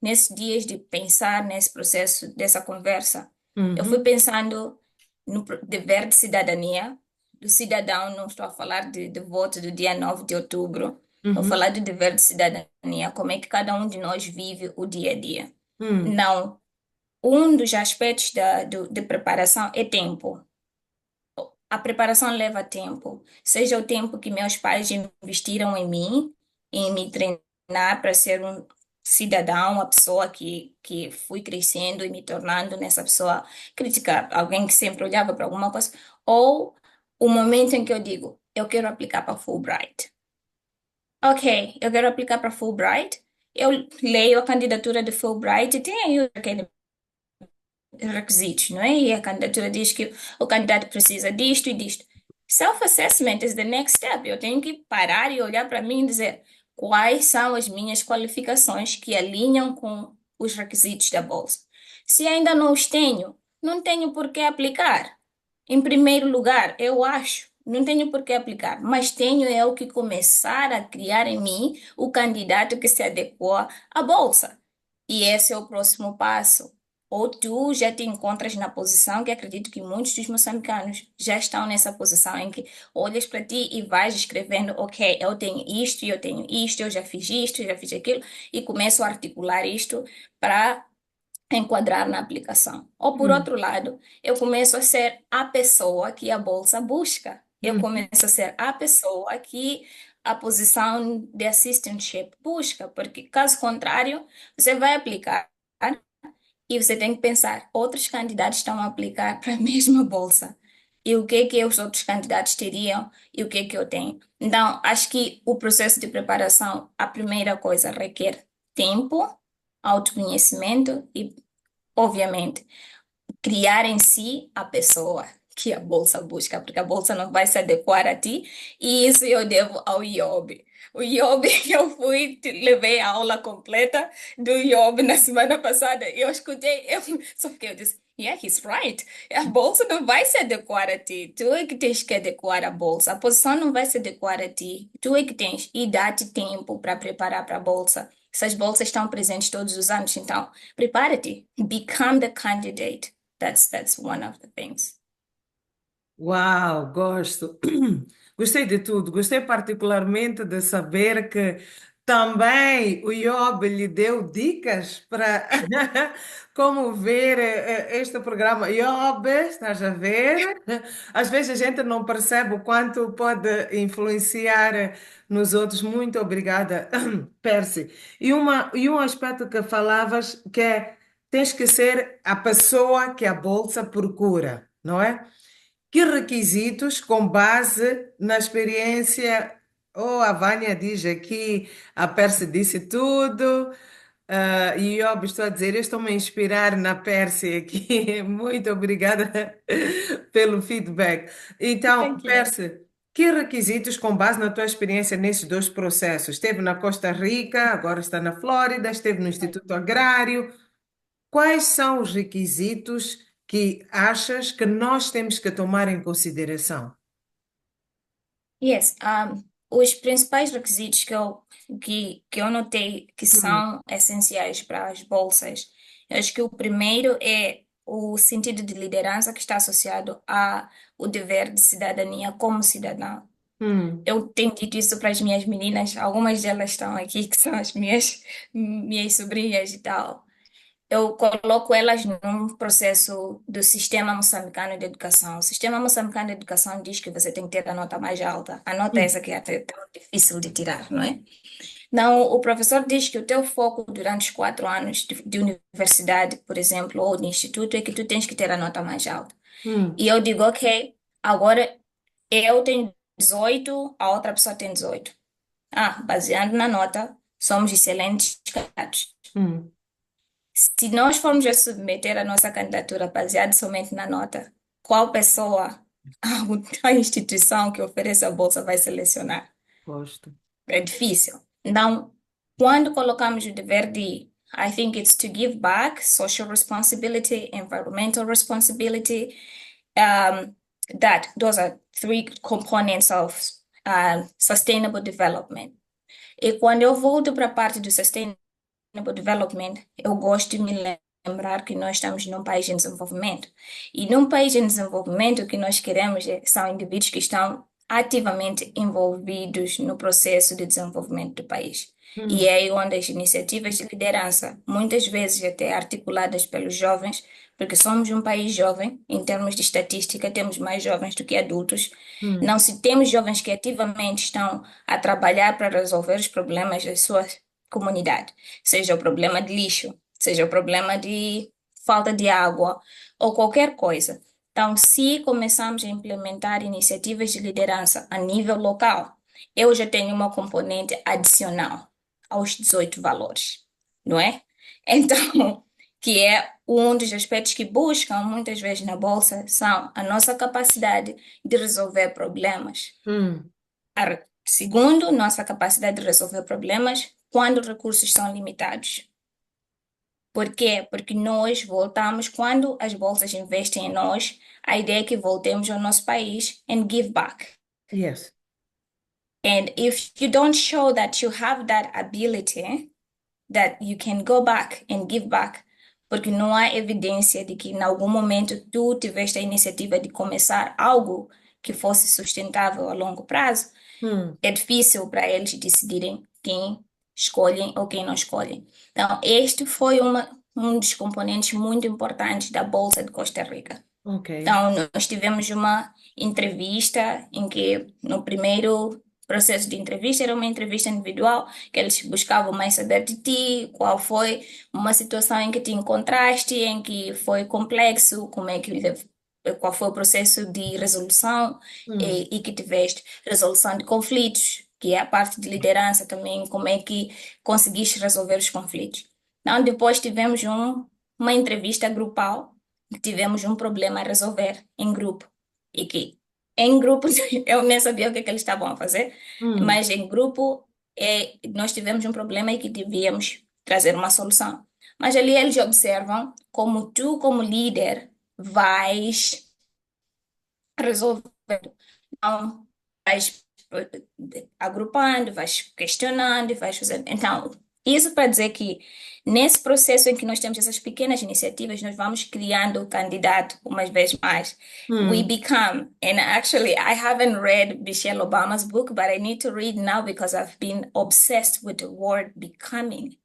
nesses dias de pensar nesse processo dessa conversa, eu fui Uhum, pensando no dever de cidadania do cidadão. Não estou a falar de voto do dia 9 de outubro, estou a uhum, falar do dever de cidadania, como é que cada um de nós vive o dia a dia. uhum, Não, um dos aspectos de preparação é tempo. A preparação leva tempo, seja o tempo que meus pais investiram em mim, em me treinar para ser um cidadão, uma pessoa que fui crescendo e me tornando nessa pessoa crítica, alguém que sempre olhava para alguma coisa, ou o momento em que eu digo, eu quero aplicar para Fulbright. Ok, eu quero aplicar para Fulbright, eu leio a candidatura de Fulbright e tem aí aquele requisitos, não é? E a candidatura diz que o candidato precisa disto e disto. Self-assessment is the next step. Eu tenho que parar e olhar para mim e dizer quais são as minhas qualificações que alinham com os requisitos da bolsa. Se ainda não os tenho, não tenho por que aplicar. Em primeiro lugar, eu acho, não tenho por que aplicar, mas tenho eu que começar a criar em mim o candidato que se adequa à bolsa. E esse é o próximo passo. Ou tu já te encontras na posição que acredito que muitos dos moçambicanos já estão nessa posição em que olhas para ti e vais escrevendo, ok, eu tenho isto, eu tenho isto, eu já fiz isto, eu já fiz aquilo, e começo a articular isto para enquadrar na aplicação. Ou por uhum, outro lado, eu começo a ser a pessoa que a bolsa busca. Eu uhum, começo a ser a pessoa que a posição de assistantship busca, porque caso contrário, você vai aplicar e você tem que pensar, outros candidatos estão a aplicar para a mesma bolsa. E o que é que os outros candidatos teriam e o que é que eu tenho? Então, acho que o processo de preparação, a primeira coisa, requer tempo, autoconhecimento e, obviamente, criar em si a pessoa que a bolsa busca, porque a bolsa não vai se adequar a ti, e isso eu devo ao IOB. O IOB, eu fui, levei a aula completa do IOB na semana passada, e eu escutei, só que eu disse, yeah, he's right. A bolsa não vai se adequar a ti, tu é que tens que adequar a bolsa, a posição não vai se adequar a ti, tu é que tens, e dá-te tempo para preparar para a bolsa. Essas bolsas estão presentes todos os anos, então prepara-te, become the candidate. That's one of the things. Uau, gosto. Gostei de tudo. Gostei particularmente de saber que também o Iob lhe deu dicas para como ver este programa. Iob, estás a ver? Às vezes a gente não percebe o quanto pode influenciar nos outros. Muito obrigada, Percy. E um aspecto que falavas que é tens que ser a pessoa que a bolsa procura, não é? Que requisitos, com base na experiência, a Vânia diz aqui, a Percy disse tudo, e eu estou a dizer, eu estou-me a inspirar na Percy aqui. Muito obrigada pelo feedback. Então, Thank you. Percy, que requisitos, com base na tua experiência nesses dois processos? Esteve na Costa Rica, agora está na Flórida, esteve no Instituto Agrário. Quais são os requisitos que achas que nós temos que tomar em consideração? Yes, os principais requisitos que eu notei que Hum, são essenciais para as bolsas, eu acho que o primeiro é o sentido de liderança que está associado ao dever de cidadania como cidadão. hum, Eu tenho dito isso para as minhas meninas, algumas delas estão aqui, que são as minhas sobrinhas e tal. Eu coloco elas num processo do sistema moçambicano de educação. O sistema moçambicano de educação diz que você tem que ter a nota mais alta. A nota é hum, essa que é até tão difícil de tirar, não é? Não, o professor diz que o teu foco durante os 4 anos de universidade, por exemplo, ou de instituto, é que tu tens que ter a nota mais alta. hum. E eu digo, ok, agora eu tenho 18, a outra pessoa tem 18. Baseando na nota, somos excelentes candidatos. Hum. Se nós formos a submeter a nossa candidatura baseada somente na nota, qual pessoa a instituição que oferece a bolsa vai selecionar? Gosto. é difícil. Então, quando colocamos o dever de, I think it's to give back, social responsibility, environmental responsibility, um, that those are three components of sustainable development. E quando eu volto para a parte do sustainable development, eu gosto de me lembrar que nós estamos num país em desenvolvimento. E num país em desenvolvimento, o que nós queremos são indivíduos que estão ativamente envolvidos no processo de desenvolvimento do país. E é aí onde as iniciativas de liderança, muitas vezes até articuladas pelos jovens, porque somos um país jovem, em termos de estatística, temos mais jovens do que adultos. Não se temos jovens que ativamente estão a trabalhar para resolver os problemas da sua comunidade, seja o problema de lixo, seja o problema de falta de água ou qualquer coisa. Então, se começarmos a implementar iniciativas de liderança a nível local, eu já tenho uma componente adicional aos 18 valores, não é? Então, que é um dos aspectos que buscam muitas vezes na Bolsa, são a nossa capacidade de resolver problemas. Hum, Segundo, nossa capacidade de resolver problemas quando os recursos são limitados. Por quê? Porque nós voltamos, quando as bolsas investem em nós, a ideia é que voltemos ao nosso país and give back. yes. And if you don't show that you have that ability, that you can go back and give back, porque não há evidência de que em algum momento tu tiveste a iniciativa de começar algo que fosse sustentável a longo prazo, é difícil para eles decidirem quem escolhem ou quem não escolhem. Então, este foi um dos componentes muito importantes da Bolsa de Costa Rica. Ok. Então, nós tivemos uma entrevista em que, no primeiro processo de entrevista, era uma entrevista individual, que eles buscavam mais saber de ti, qual foi uma situação em que te encontraste, em que foi complexo, qual foi o processo de resolução e que tiveste resolução de conflitos, que é a parte de liderança também, como é que conseguiste resolver os conflitos. Então, depois tivemos uma entrevista grupal, tivemos um problema a resolver em grupo. E que em grupo eu nem sabia o que eles estavam a fazer, mas em grupo nós tivemos um problema e que devíamos trazer uma solução. Mas ali eles observam como tu, como líder, vais resolver. Então, vais agrupando, vais questionando, vais fazendo. Então, isso para dizer que nesse processo em que nós temos essas pequenas iniciativas, nós vamos criando o candidato uma vez mais. We become, and actually, I haven't read Michelle Obama's book, but I need to read now because I've been obsessed with the word becoming.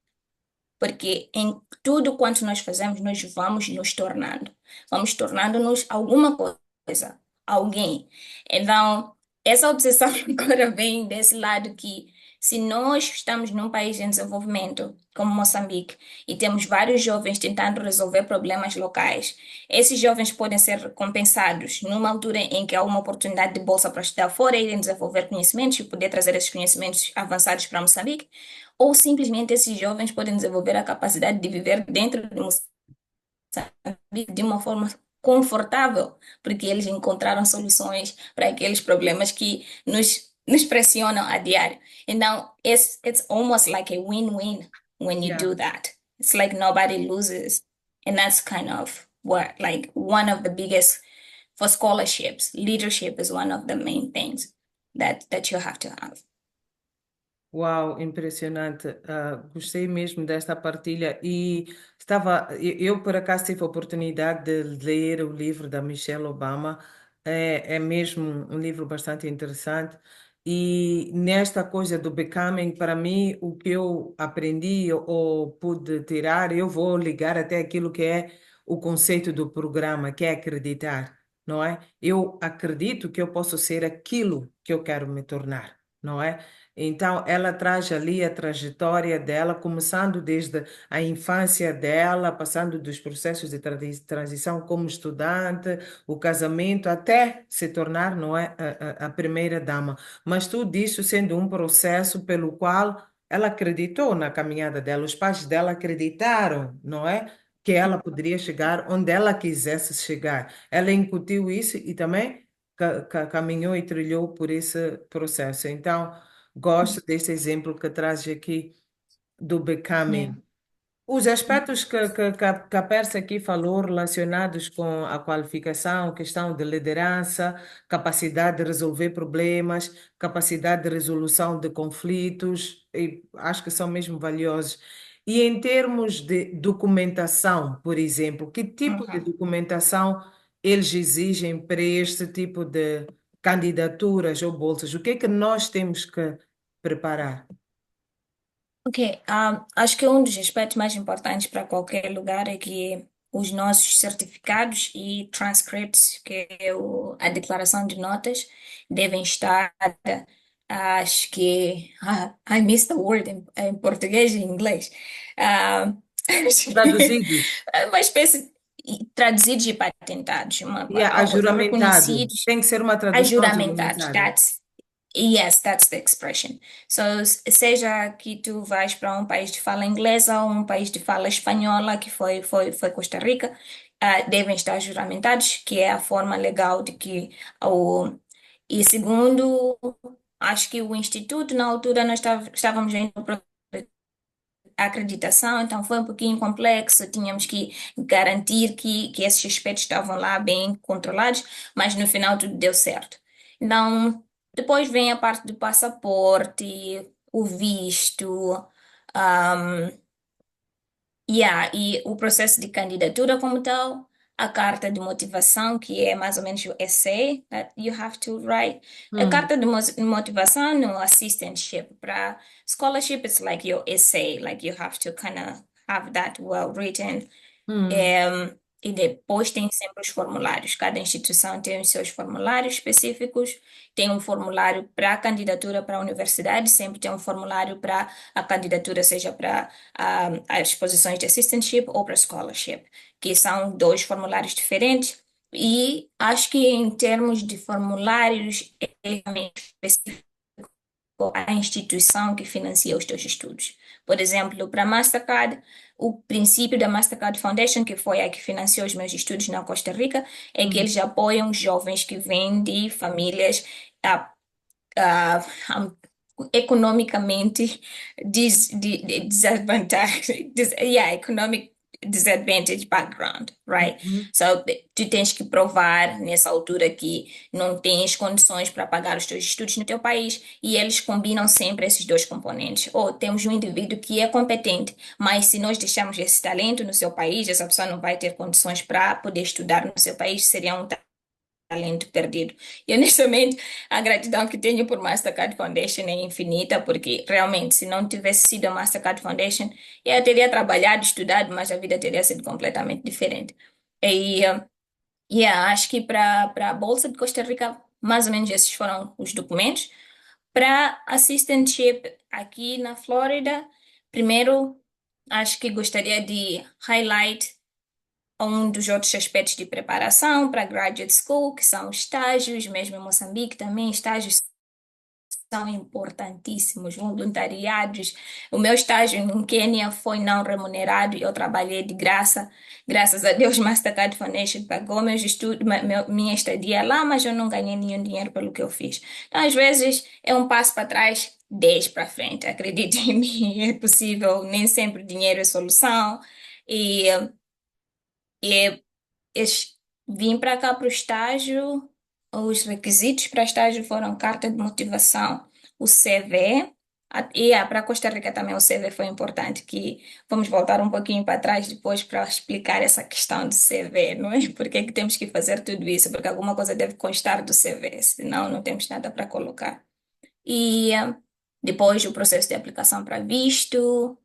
Porque em tudo quanto nós fazemos, nós vamos nos tornando. Vamos tornando-nos alguma coisa, alguém. Então, essa obsessão agora vem desse lado que, se nós estamos num país em desenvolvimento, como Moçambique, e temos vários jovens tentando resolver problemas locais, esses jovens podem ser recompensados numa altura em que há uma oportunidade de bolsa para estudar fora e irem desenvolver conhecimentos e poder trazer esses conhecimentos avançados para Moçambique, ou simplesmente esses jovens podem desenvolver a capacidade de viver dentro de Moçambique de uma forma confortável, porque eles encontraram soluções para aqueles problemas que nos pressionam a diário. Então, it's almost like a win-win when you Yeah. do that. It's like nobody loses. And that's kind of what, like, one of the biggest, for scholarships, leadership is one of the main things that you have to have. Uau, impressionante. Gostei mesmo desta partilha e eu por acaso tive a oportunidade de ler o livro da Michelle Obama. É mesmo um livro bastante interessante. E nesta coisa do becoming, para mim, o que eu aprendi ou pude tirar, eu vou ligar até aquilo que é o conceito do programa, que é acreditar, não é? Eu acredito que eu posso ser aquilo que eu quero me tornar, não é? Então, ela traz ali a trajetória dela, começando desde a infância dela, passando dos processos de transição como estudante, o casamento, até se tornar, não é, a primeira dama. Mas tudo isso sendo um processo pelo qual ela acreditou na caminhada dela, os pais dela acreditaram, não é? Que ela poderia chegar onde ela quisesse chegar. Ela incutiu isso e também caminhou e trilhou por esse processo. Então, Gosto deste exemplo que traz aqui do Yeah. becoming. Os aspectos que a Pérsia aqui falou relacionados com a qualificação, questão de liderança, capacidade de resolver problemas, capacidade de resolução de conflitos, e acho que são mesmo valiosos. E em termos de documentação, por exemplo, que tipo de Uhum. documentação eles exigem para este tipo de candidaturas ou bolsas? O que é que nós temos que preparar? Ok, acho que um dos aspectos mais importantes para qualquer lugar é que os nossos certificados e transcripts, que é a declaração de notas, devem estar, acho que, I missed the word em português e em inglês. Ah, acho que Traduzidos. é uma espécie, traduzidos e patentados, E ajuramentado. reconhecidos, Tem que ser uma tradução ajuramentados. juramentada. Yes, that's the expression. So, seja que tu vais para um país de fala inglesa ou um país de fala espanhola, que foi Costa Rica, devem estar juramentados, que é a forma legal de que o... E segundo, acho que o Instituto, na altura, nós estávamos indo para a acreditação, então foi um pouquinho complexo, tínhamos que garantir que esses aspectos estavam lá bem controlados, mas no final tudo deu certo. Então, depois vem a parte do passaporte, o visto, e o processo de candidatura como tal, a carta de motivação, que é mais ou menos o essay that you have to write. A Hum, carta de motivação no assistantship. Para scholarship, it's like your essay, like you have to kind of have that well written. hum, É, e depois tem sempre os formulários. Cada instituição tem os seus formulários específicos. Tem um formulário para a candidatura para a universidade, sempre tem um formulário para a candidatura, seja para as posições de assistantship ou para scholarship, que são dois formulários diferentes. E acho que em termos de formulários, é realmente específico a instituição que financia os teus estudos. Por exemplo, para a Mastercard, o princípio da Mastercard Foundation, que foi a que financiou os meus estudos na Costa Rica, é que hum, eles apoiam jovens que vêm de famílias ah, ah, ah, economicamente disadvantaged, economic disadvantage background, right? uhum, So, tu tens que provar nessa altura que não tens condições para pagar os teus estudos no teu país e eles combinam sempre esses dois componentes. Ou temos um indivíduo que é competente, mas se nós deixarmos esse talento no seu país, essa pessoa não vai ter condições para poder estudar no seu país, seria um talento perdido. E honestamente, a gratidão que tenho por Mastercard Foundation é infinita, porque realmente, se não tivesse sido a Mastercard Foundation, eu teria trabalhado, estudado, mas a vida teria sido completamente diferente. E acho que para a Bolsa de Costa Rica, mais ou menos esses foram os documentos. Para assistantship aqui na Flórida, primeiro, acho que gostaria de highlight um dos outros aspectos de preparação para graduate school, que são os estágios, mesmo em Moçambique também, estágios são importantíssimos, voluntariados. O meu estágio em Quênia foi não remunerado e eu trabalhei de graça. Graças a Deus, Mastercard Foundation pagou meus estudos, minha estadia lá, mas eu não ganhei nenhum dinheiro pelo que eu fiz. Então, às vezes, é um passo para trás, 10 para frente. Acredite em mim, é possível. Nem sempre dinheiro é solução. E, e vim para cá para o estágio. Os requisitos para estágio foram carta de motivação, o CV, para Costa Rica também o CV foi importante, que vamos voltar um pouquinho para trás depois para explicar essa questão do CV, não é? Por que que temos que fazer tudo isso? Porque alguma coisa deve constar do CV, senão não temos nada para colocar. E depois o processo de aplicação para visto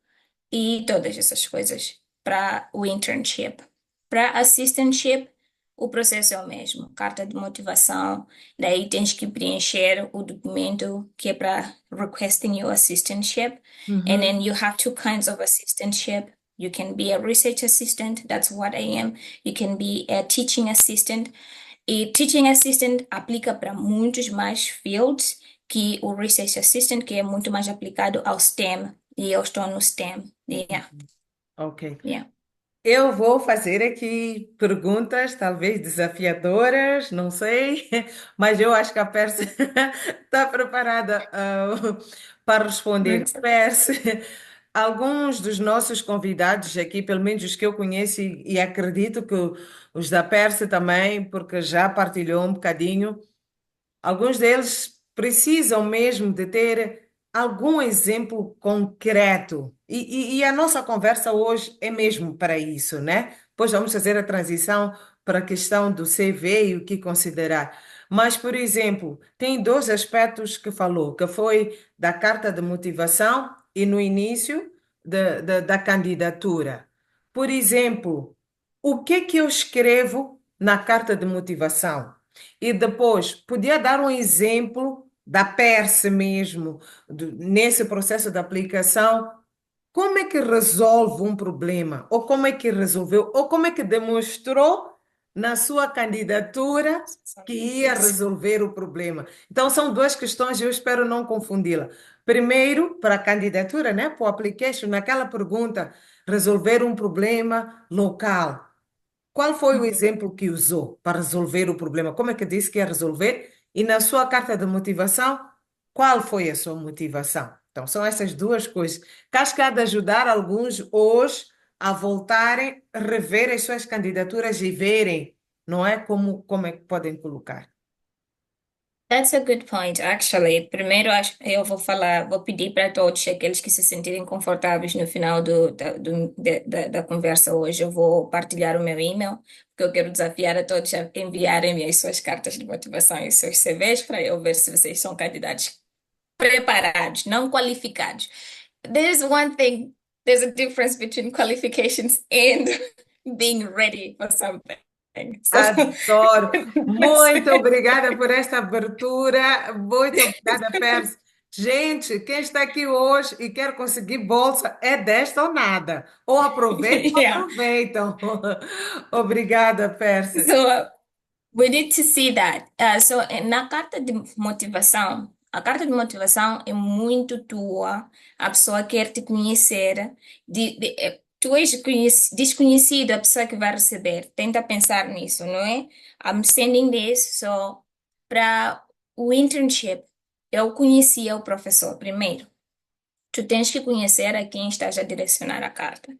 e todas essas coisas para o internship. Para assistantship, o processo é o mesmo, carta de motivação, daí tens que preencher o documento que é para requesting your assistantship, and then uhum. you have two kinds of assistantship. You can be a research assistant, that's what I am. You can be a teaching assistant. E teaching assistant aplica para muitos mais fields que o research assistant, que é muito mais aplicado ao STEM. E eu estou no STEM. Yeah, Ok. yeah. Eu vou fazer aqui perguntas, talvez desafiadoras, não sei, mas eu acho que a Pérsia está preparada, para responder. Muito. Pérsia, alguns dos nossos convidados aqui, pelo menos os que eu conheço, e acredito que os da Pérsia também, porque já partilhou um bocadinho. Alguns deles precisam mesmo de ter algum exemplo concreto. E a nossa conversa hoje é mesmo para isso, né? Depois vamos fazer a transição para a questão do CV e o que considerar. Mas, por exemplo, tem dois aspectos que falou, que foi da carta de motivação e no início da candidatura. Por exemplo, o que eu escrevo na carta de motivação? E depois, podia dar um exemplo da Perse mesmo, nesse processo de aplicação, como é que resolve um problema? Ou como é que resolveu? Ou como é que demonstrou na sua candidatura que ia Isso. resolver o problema? Então, são duas questões, eu espero não confundi-la. Primeiro, para a candidatura, né, para o application, naquela pergunta, resolver um problema local. Qual foi o Uhum. exemplo que usou para resolver o problema? Como é que disse que ia resolver? E na sua carta de motivação, qual foi a sua motivação? Então, são essas duas coisas. Que acho que há de ajudar alguns hoje a voltarem, a rever as suas candidaturas e verem, não é? Como é que podem colocar. That's a good point, actually. Primeiro, eu vou pedir para todos aqueles que se sentirem confortáveis no final da conversa hoje, eu vou partilhar o meu e-mail, porque eu quero desafiar a todos a enviarem-me as suas cartas de motivação e os seus CVs para eu ver se vocês são candidatos preparados, não qualificados. There's one thing, there's a difference between qualifications and being ready for something. So, Adoro. that's Muito it. obrigada por esta abertura. Muito obrigada, Pérez. Gente, quem está aqui hoje e quer conseguir bolsa é desta ou nada. Ou aproveitam ou Yeah. aproveitam. Obrigada, Pérez. So we need to see that. Na carta de motivação, a carta de motivação é muito tua. A pessoa quer te conhecer. Tu és desconhecido, a pessoa que vai receber. Tenta pensar nisso, não é? I'm sending this, so para o internship, eu conhecia o professor primeiro. Tu tens que conhecer a quem estás a direcionar a carta.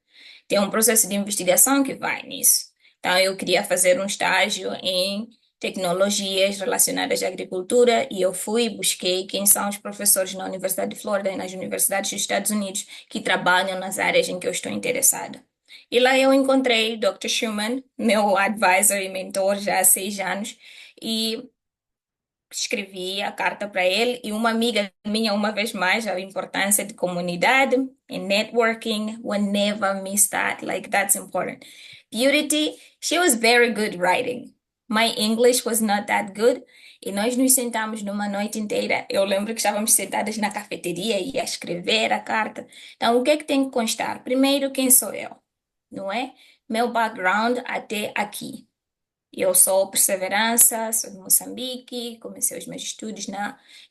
Tem um processo de investigação que vai nisso. Então, eu queria fazer um estágio em tecnologias relacionadas à agricultura e eu fui e busquei quem são os professores na Universidade de Flórida e nas universidades dos Estados Unidos que trabalham nas áreas em que eu estou interessada. E lá eu encontrei Dr. Schumann, meu advisor e mentor já há 6 anos, e escrevi a carta para ele e uma amiga minha, uma vez mais, a importância de comunidade e networking, will never miss that. Like, that's important. Purity, she was very good writing. My English was not that good. E nós nos sentamos numa noite inteira. Eu lembro que estávamos sentadas na cafeteria e a escrever a carta. Então, o que é que tem que constar? Primeiro, quem sou eu? Não é? Meu background até aqui. Eu sou Perseverança, sou de Moçambique, comecei os meus estudos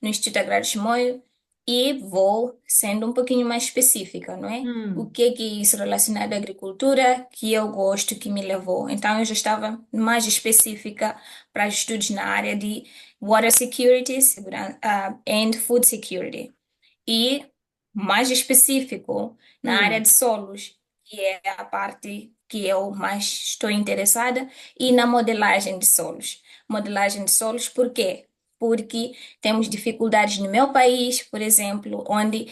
no Instituto Agrário Chimoio e vou sendo um pouquinho mais específica, não é? O Hum, que é isso relacionado à agricultura que eu gosto, que me levou. Então, eu já estava mais específica para estudos na área de water security, and food security. E mais específico na área hum, de solos, que é a parte que eu mais estou interessada, e na modelagem de solos. Modelagem de solos, por quê? Porque temos dificuldades no meu país, por exemplo, onde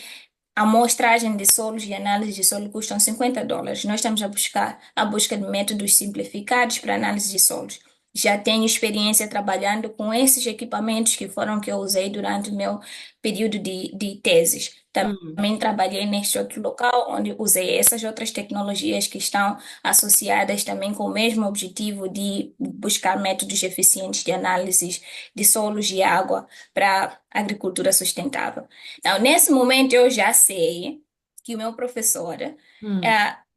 a amostragem de solos e análise de solo custam US$ 50. Nós estamos a busca de métodos simplificados para análise de solos. Já tenho experiência trabalhando com esses equipamentos que foram que eu usei durante o meu período de teses. hum. Também trabalhei neste outro local onde usei essas outras tecnologias que estão associadas também com o mesmo objetivo de buscar métodos eficientes de análise de solos e água para agricultura sustentável. Então, nesse momento, eu já sei que o meu professor Hum.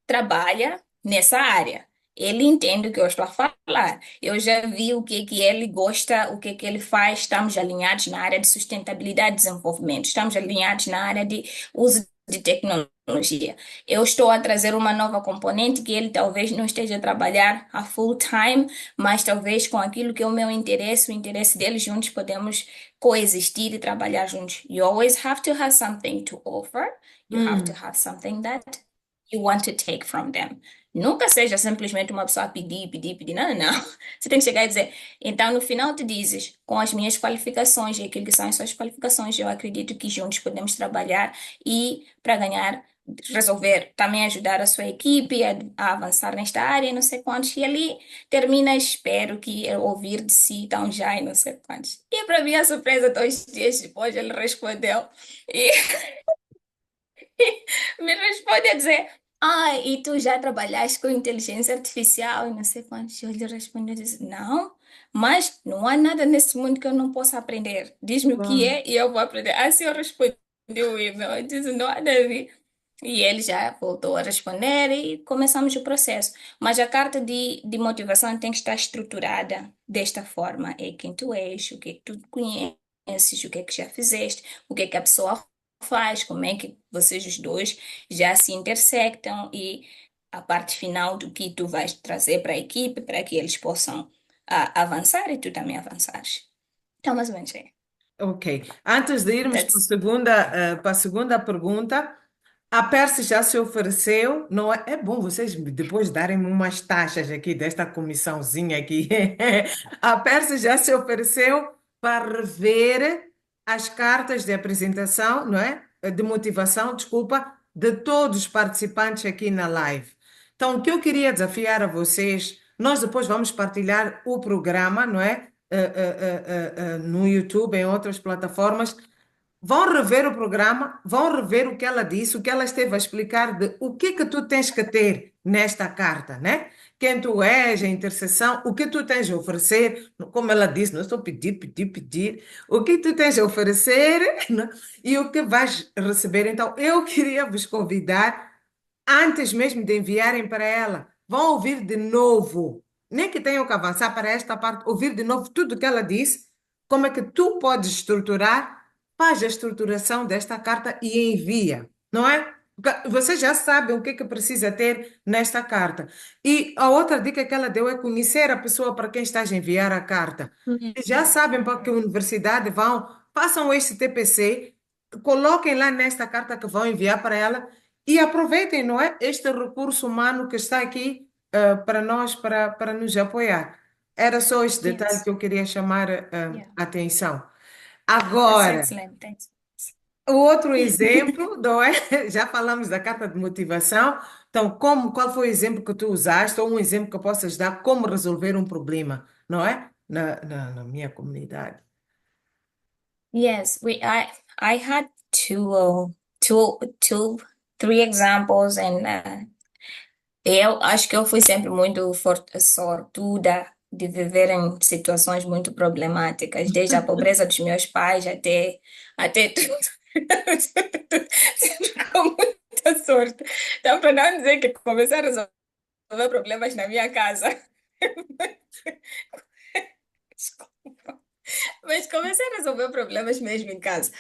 trabalha nessa área. Ele entende o que eu estou a falar. Eu já vi o que ele gosta, o que ele faz. Estamos alinhados na área de sustentabilidade e desenvolvimento. Estamos alinhados na área de uso de tecnologia tecnologia. Eu estou a trazer uma nova componente que ele talvez não esteja a trabalhar a full time, mas talvez com aquilo que é o meu interesse, o interesse dele, juntos podemos coexistir e trabalhar juntos. You always have to have something to offer. You have to Hum, have something that you want to take from them. Nunca seja simplesmente uma pessoa a pedir, pedir, pedir. Não, não, não. Você tem que chegar e dizer, então no final tu dizes, com as minhas qualificações e aquilo que são as suas qualificações, eu acredito que juntos podemos trabalhar e para ganhar resolver, também ajudar a sua equipe a avançar nesta área, e não sei quantos. E ali termina, espero que eu ouvir de si, então já, e não sei quantos. E para minha surpresa, 2 dias depois, ele respondeu e me responde a dizer: Ah, e tu já trabalhaste com inteligência artificial e não sei quantos. Eu lhe respondi e disse: Não, mas não há nada nesse mundo que eu não possa aprender. Diz-me o que bom. é e eu vou aprender. Assim eu respondi o e-mail. Eu disse: Não há nada a ver. E ele já voltou a responder e começamos o processo. Mas a carta de motivação tem que estar estruturada desta forma. É quem tu és, o que é que tu conheces, o que é que já fizeste, o que é que a pessoa faz, como é que vocês os dois já se intersectam e a parte final do que tu vais trazer para a equipe para que eles possam avançar e tu também avançares. Então, mais ou menos é. Ok. Antes de irmos That's, para a segunda pergunta, a Perse já se ofereceu, não é? É bom vocês depois darem-me umas taxas aqui desta comissãozinha aqui. A Perse já se ofereceu para rever as cartas de apresentação, não é? De motivação, desculpa, de todos os participantes aqui na live. Então, o que eu queria desafiar a vocês, nós depois vamos partilhar o programa, não é? No YouTube, em outras plataformas. Vão rever o programa, vão rever o que ela disse, o que ela esteve a explicar de o que tu tens que ter nesta carta, né? Quem tu és, a intercessão, o que tu tens a oferecer, como ela disse, não estou a pedir, pedir, pedir, o que tu tens a oferecer, né? E o que vais receber. Então, eu queria vos convidar antes mesmo de enviarem para ela, vão ouvir de novo, nem que tenham que avançar para esta parte, ouvir de novo tudo o que ela disse, como é que tu podes estruturar, faz a estruturação desta carta e envia, não é? Porque você já sabe o que precisa ter nesta carta. E a outra dica que ela deu é conhecer a pessoa para quem estás a enviar a carta. Uhum. E já sabem para que universidade vão, façam este TPC, coloquem lá nesta carta que vão enviar para ela e aproveitem, não é? Este recurso humano que está aqui para nós, para nos apoiar. Era só este detalhe Yes. que eu queria chamar Yeah. a atenção. That's Agora, excellent. Thanks. o outro exemplo, não é? Já falamos da carta de motivação. Então, qual foi o exemplo que tu usaste, ou um exemplo que possas dar como resolver um problema, não é? Na minha comunidade. Yes, I had two, three examples, and eu acho que eu fui sempre muito sortuda de viver em situações muito problemáticas, desde a pobreza dos meus pais até tudo. Sempre com muita sorte. Então, para não dizer que comecei a resolver problemas na minha casa. Mas comecei a resolver problemas mesmo em casa.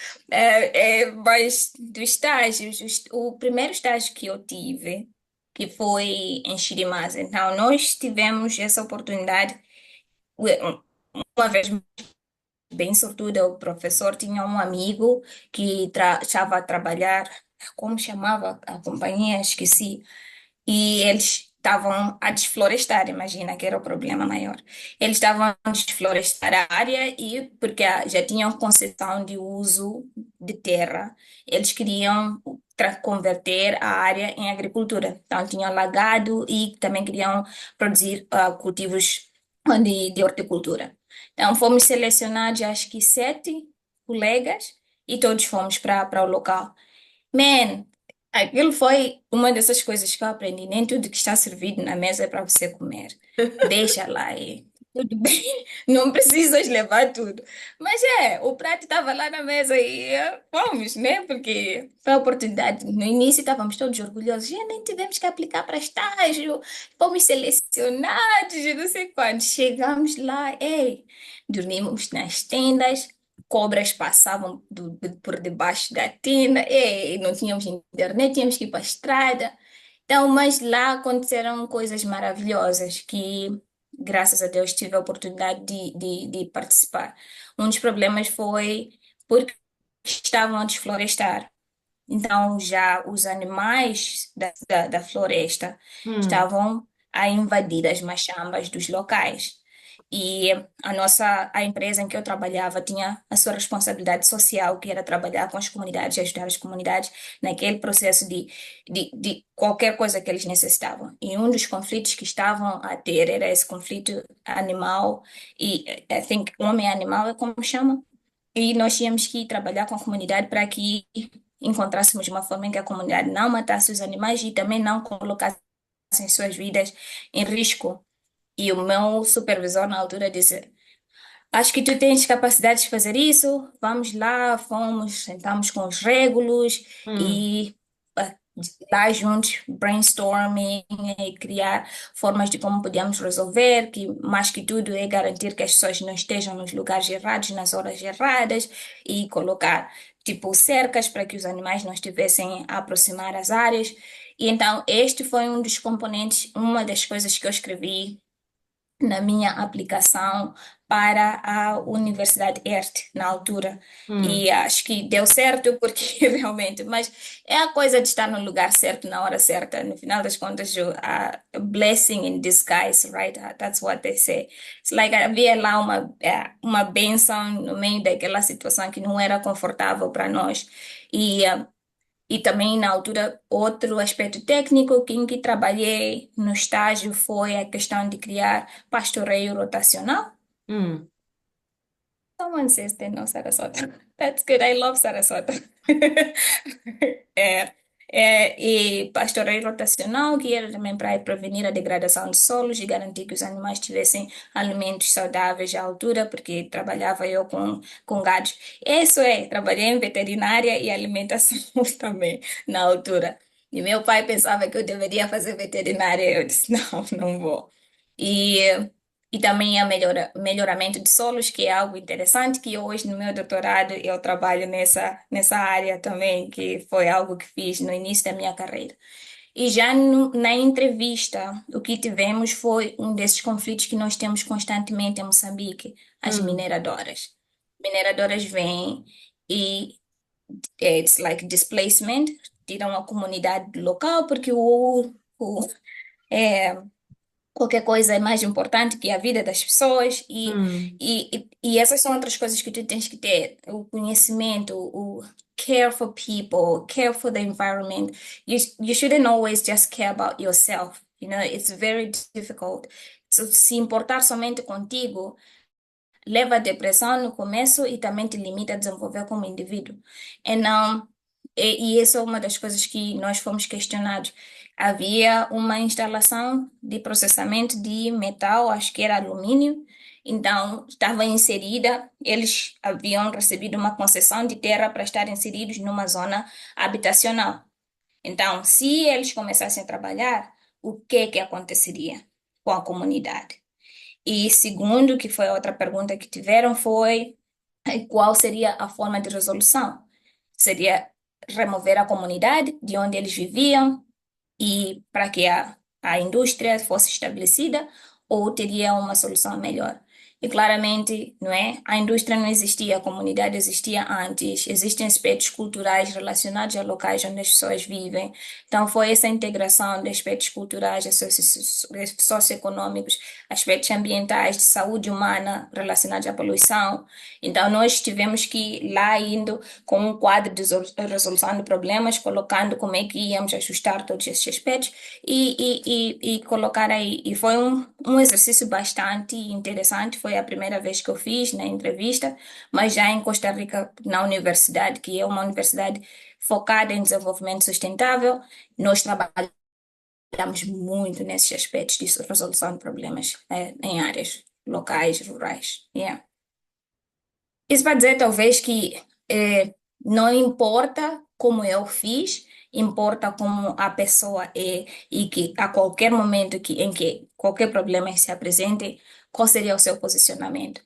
Mas dos estágios, o primeiro estágio que eu tive, que foi em Chirimasa, então nós tivemos essa oportunidade, uma vez bem sortuda, o professor tinha um amigo que estava a trabalhar, como chamava a companhia, esqueci, e eles estavam a desflorestar, imagina que era o problema maior. Eles estavam a desflorestar a área e porque já tinham concessão de uso de terra, eles queriam converter a área em agricultura. Então tinham lagado e também queriam produzir cultivos de horticultura. Então fomos selecionados, acho que 7 colegas e todos fomos para o local. Man, aquilo foi uma dessas coisas que eu aprendi. Nem tudo que está servido na mesa é para você comer. Deixa lá e tudo bem. Não precisas levar tudo. Mas o prato estava lá na mesa e fomos, né? Porque foi a oportunidade. No início estávamos todos orgulhosos. Nem tivemos que aplicar para estágio. Fomos selecionados e não sei quando. Chegamos lá, dormimos nas tendas. cobras passavam por debaixo da tina, e não tínhamos internet, tínhamos que ir para a estrada. Então, mas lá aconteceram coisas maravilhosas que, graças a Deus, tive a oportunidade de participar. Um dos problemas foi porque estavam a desflorestar. Então, já os animais da floresta Hum, estavam a invadir as machambas dos locais. E a empresa em que eu trabalhava tinha a sua responsabilidade social, que era trabalhar com as comunidades, ajudar as comunidades naquele processo de qualquer coisa que eles necessitavam. E um dos conflitos que estavam a ter era esse conflito animal, e I think homem-animal é como chama. E nós tínhamos que trabalhar com a comunidade para que encontrássemos uma forma em que a comunidade não matasse os animais e também não colocasse suas vidas em risco. E o meu supervisor na altura disse: Acho que tu tens capacidade de fazer isso. Vamos lá, fomos, sentamos com os régulos hum, e ah, lá juntos, brainstorming e criar formas de como podíamos resolver, que mais que tudo é garantir que as pessoas não estejam nos lugares errados, nas horas erradas e colocar tipo cercas para que os animais não estivessem a aproximar as áreas. E então este foi um dos componentes, uma das coisas que eu escrevi na minha aplicação para a Universidade ERT na altura. hum. E acho que deu certo porque realmente, mas é a coisa de estar no lugar certo na hora certa. No final das contas, a blessing in disguise, right? That's what they say. It's like havia lá uma bênção no meio daquela situação que não era confortável para nós. E e também, na altura, outro aspecto técnico em que trabalhei no estágio foi a questão de criar pastoreio rotacional. Hum. Someone says they know Sarasota. That's good. I love Sarasota. É, e pastoreio rotacional, que era também para prevenir a degradação de solos e garantir que os animais tivessem alimentos saudáveis à altura, porque trabalhava eu com gados. Isso é, trabalhei em veterinária e alimentação também na altura. E meu pai pensava que eu deveria fazer veterinária, eu disse, não, não vou. E e também a melhoramento de solos, que é algo interessante, que hoje no meu doutorado eu trabalho nessa área também, que foi algo que fiz no início da minha carreira. E já na entrevista, o que tivemos foi um desses conflitos que nós temos constantemente em Moçambique, as Hum. mineradoras. Mineradoras vêm e it's like displacement, tiram a comunidade local porque é, qualquer coisa é mais importante que a vida das pessoas Hum. e essas são outras coisas que tu tens que ter, o conhecimento, o care for people, care for the environment. You shouldn't always just care about yourself, you know, it's very difficult. Se importar somente contigo, leva à depressão no começo e também te limita a desenvolver como indivíduo. E não, e isso é uma das coisas que nós fomos questionados. Havia uma instalação de processamento de metal, acho que era alumínio, então estava inserida, eles haviam recebido uma concessão de terra para estar inseridos numa zona habitacional. Então, se eles começassem a trabalhar, o que aconteceria com a comunidade? E segundo, que foi a outra pergunta que tiveram, foi qual seria a forma de resolução? Seria remover a comunidade de onde eles viviam e para que a indústria fosse estabelecida ou teria uma solução melhor? E claramente, não é? A indústria não existia, a comunidade existia antes, existem aspectos culturais relacionados a locais onde as pessoas vivem. Então, foi essa integração de aspectos culturais, socioeconômicos, aspectos ambientais, de saúde humana relacionados à poluição. Então, nós tivemos que ir lá indo com um quadro de resolução de problemas, colocando como é que íamos ajustar todos esses aspectos e colocar aí. E foi um exercício bastante interessante. Foi a primeira vez que eu fiz na entrevista, mas já em Costa Rica, na universidade, que é uma universidade focada em desenvolvimento sustentável, nós trabalhamos muito nesses aspectos de resolução de problemas em áreas locais, rurais. Yeah. Isso para dizer, talvez, que não importa como eu fiz, importa como a pessoa é e que a qualquer momento em que qualquer problema se apresente, qual seria o seu posicionamento?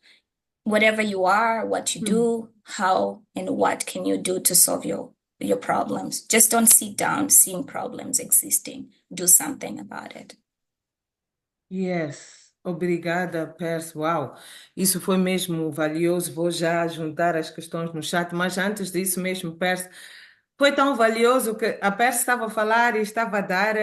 whatever you are, what you Hum. do, how and what can you do to solve your problems. Just don't sit down seeing problems existing. Do something about it. Yes, obrigada, Percy. Uau, isso foi mesmo valioso. Vou já juntar as questões no chat, mas antes disso mesmo, Percy, foi tão valioso que a Percy estava a falar e estava a dar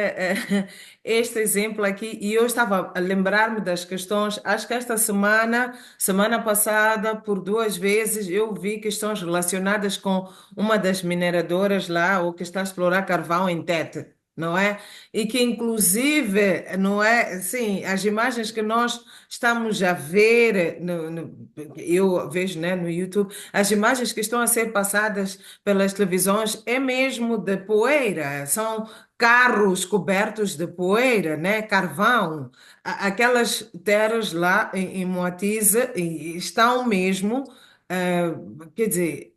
este exemplo aqui, e eu estava a lembrar-me das questões. Acho que esta semana, semana passada, por duas vezes, eu vi questões relacionadas com uma das mineradoras lá, ou que está a explorar carvão em Tete. Não é? E que inclusive, não é? Sim, as imagens que nós estamos a ver, eu vejo, né, no YouTube, as imagens que estão a ser passadas pelas televisões é mesmo de poeira, são carros cobertos de poeira, né, carvão. Aquelas terras lá em Moatize estão mesmo, quer dizer,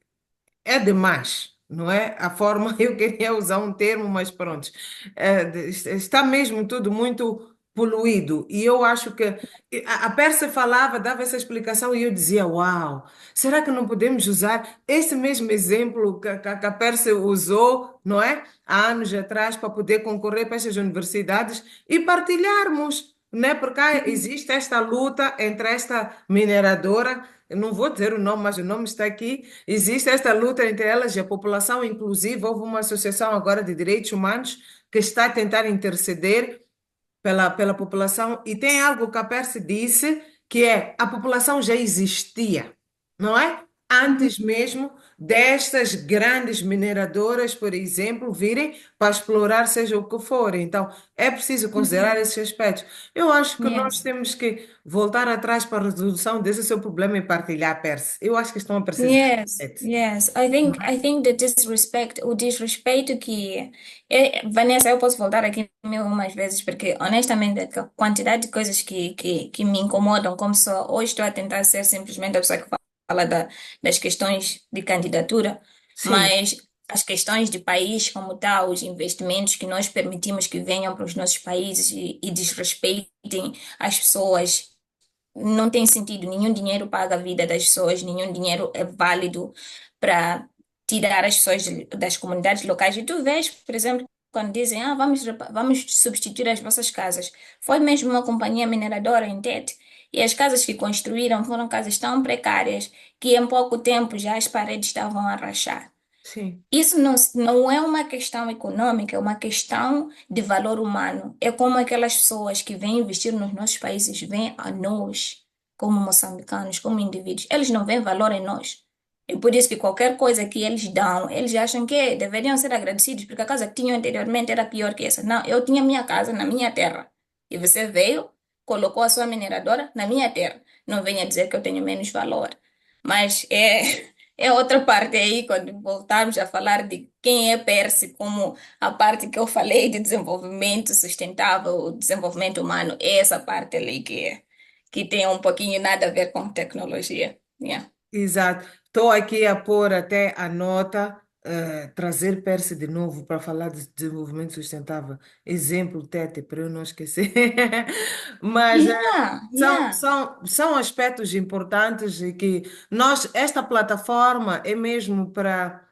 é demais, não é? A forma, eu queria usar um termo, mas pronto. Está mesmo tudo muito poluído. E eu acho que a Pérsia falava, dava essa explicação e eu dizia: Uau, será que não podemos usar esse mesmo exemplo que a Pérsia usou, não é? Há anos atrás, para poder concorrer para essas universidades e partilharmos, né? Porque existe esta luta entre esta mineradora. Eu não vou dizer o nome, mas o nome está aqui. Existe esta luta entre elas e a população, inclusive, houve uma associação agora de direitos humanos que está a tentar interceder pela população, e tem algo que a Percy disse, que é a população já existia, não é? Antes mesmo destas grandes mineradoras, por exemplo, virem para explorar seja o que for. Então, é preciso considerar esses aspectos. Eu acho que nós Yes. temos que voltar atrás para a resolução desse seu problema e partilhar, Percy. Eu acho que estão a precisar. Yes, yes. I think the disrespect, o desrespeito que Vanessa, eu posso voltar aqui mil umas vezes porque honestamente a quantidade de coisas que me incomodam, como só hoje estou a tentar ser simplesmente a pessoa que fala das questões de candidatura, Sim, mas as questões de país como tal, os investimentos que nós permitimos que venham para os nossos países e desrespeitem as pessoas não tem sentido, nenhum dinheiro paga a vida das pessoas, nenhum dinheiro é válido para tirar as pessoas das comunidades locais. E tu vês, por exemplo, quando dizem, vamos substituir as vossas casas. Foi mesmo uma companhia mineradora em Tete, e as casas que construíram foram casas tão precárias que em pouco tempo já as paredes estavam a rachar. sim. Isso não é uma questão econômica, é uma questão de valor humano. É como aquelas pessoas que vêm investir nos nossos países, vêm a nós, como moçambicanos, como indivíduos. Eles não veem valor em nós. É por isso que qualquer coisa que eles dão, eles acham que deveriam ser agradecidos, porque a casa que tinham anteriormente era pior que essa. Não, eu tinha minha casa na minha terra. E você veio, colocou a sua mineradora na minha terra. Não venha dizer que eu tenho menos valor. Mas é. É outra parte aí, quando voltarmos a falar de quem é Perse, como a parte que eu falei de desenvolvimento sustentável, desenvolvimento humano, é essa parte ali que tem um pouquinho nada a ver com tecnologia. Yeah. Exato. Estou aqui a pôr até a nota, trazer Percy de novo para falar de desenvolvimento sustentável. Exemplo, Tete, para eu não esquecer. Mas Yeah, yeah. são aspectos importantes e que nós, esta plataforma é mesmo para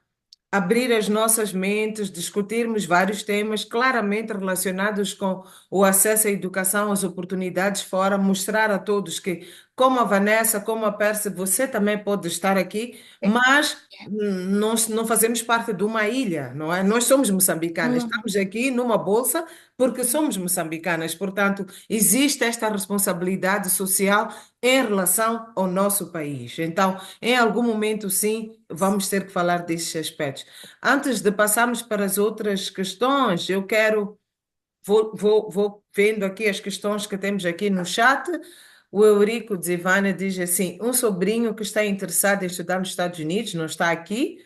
abrir as nossas mentes, discutirmos vários temas claramente relacionados com o acesso à educação, as oportunidades fora, mostrar a todos que, como a Vanessa, como a Pérsia, você também pode estar aqui, mas nós não fazemos parte de uma ilha, não é? Nós somos moçambicanas, Uhum. estamos aqui numa bolsa porque somos moçambicanas, portanto, existe esta responsabilidade social em relação ao nosso país. Então, em algum momento, sim, vamos ter que falar destes aspectos. Antes de passarmos para as outras questões, eu quero, vou vendo aqui as questões que temos aqui no chat. O Eurico Zivana diz assim: um sobrinho que está interessado em estudar nos Estados Unidos, não está aqui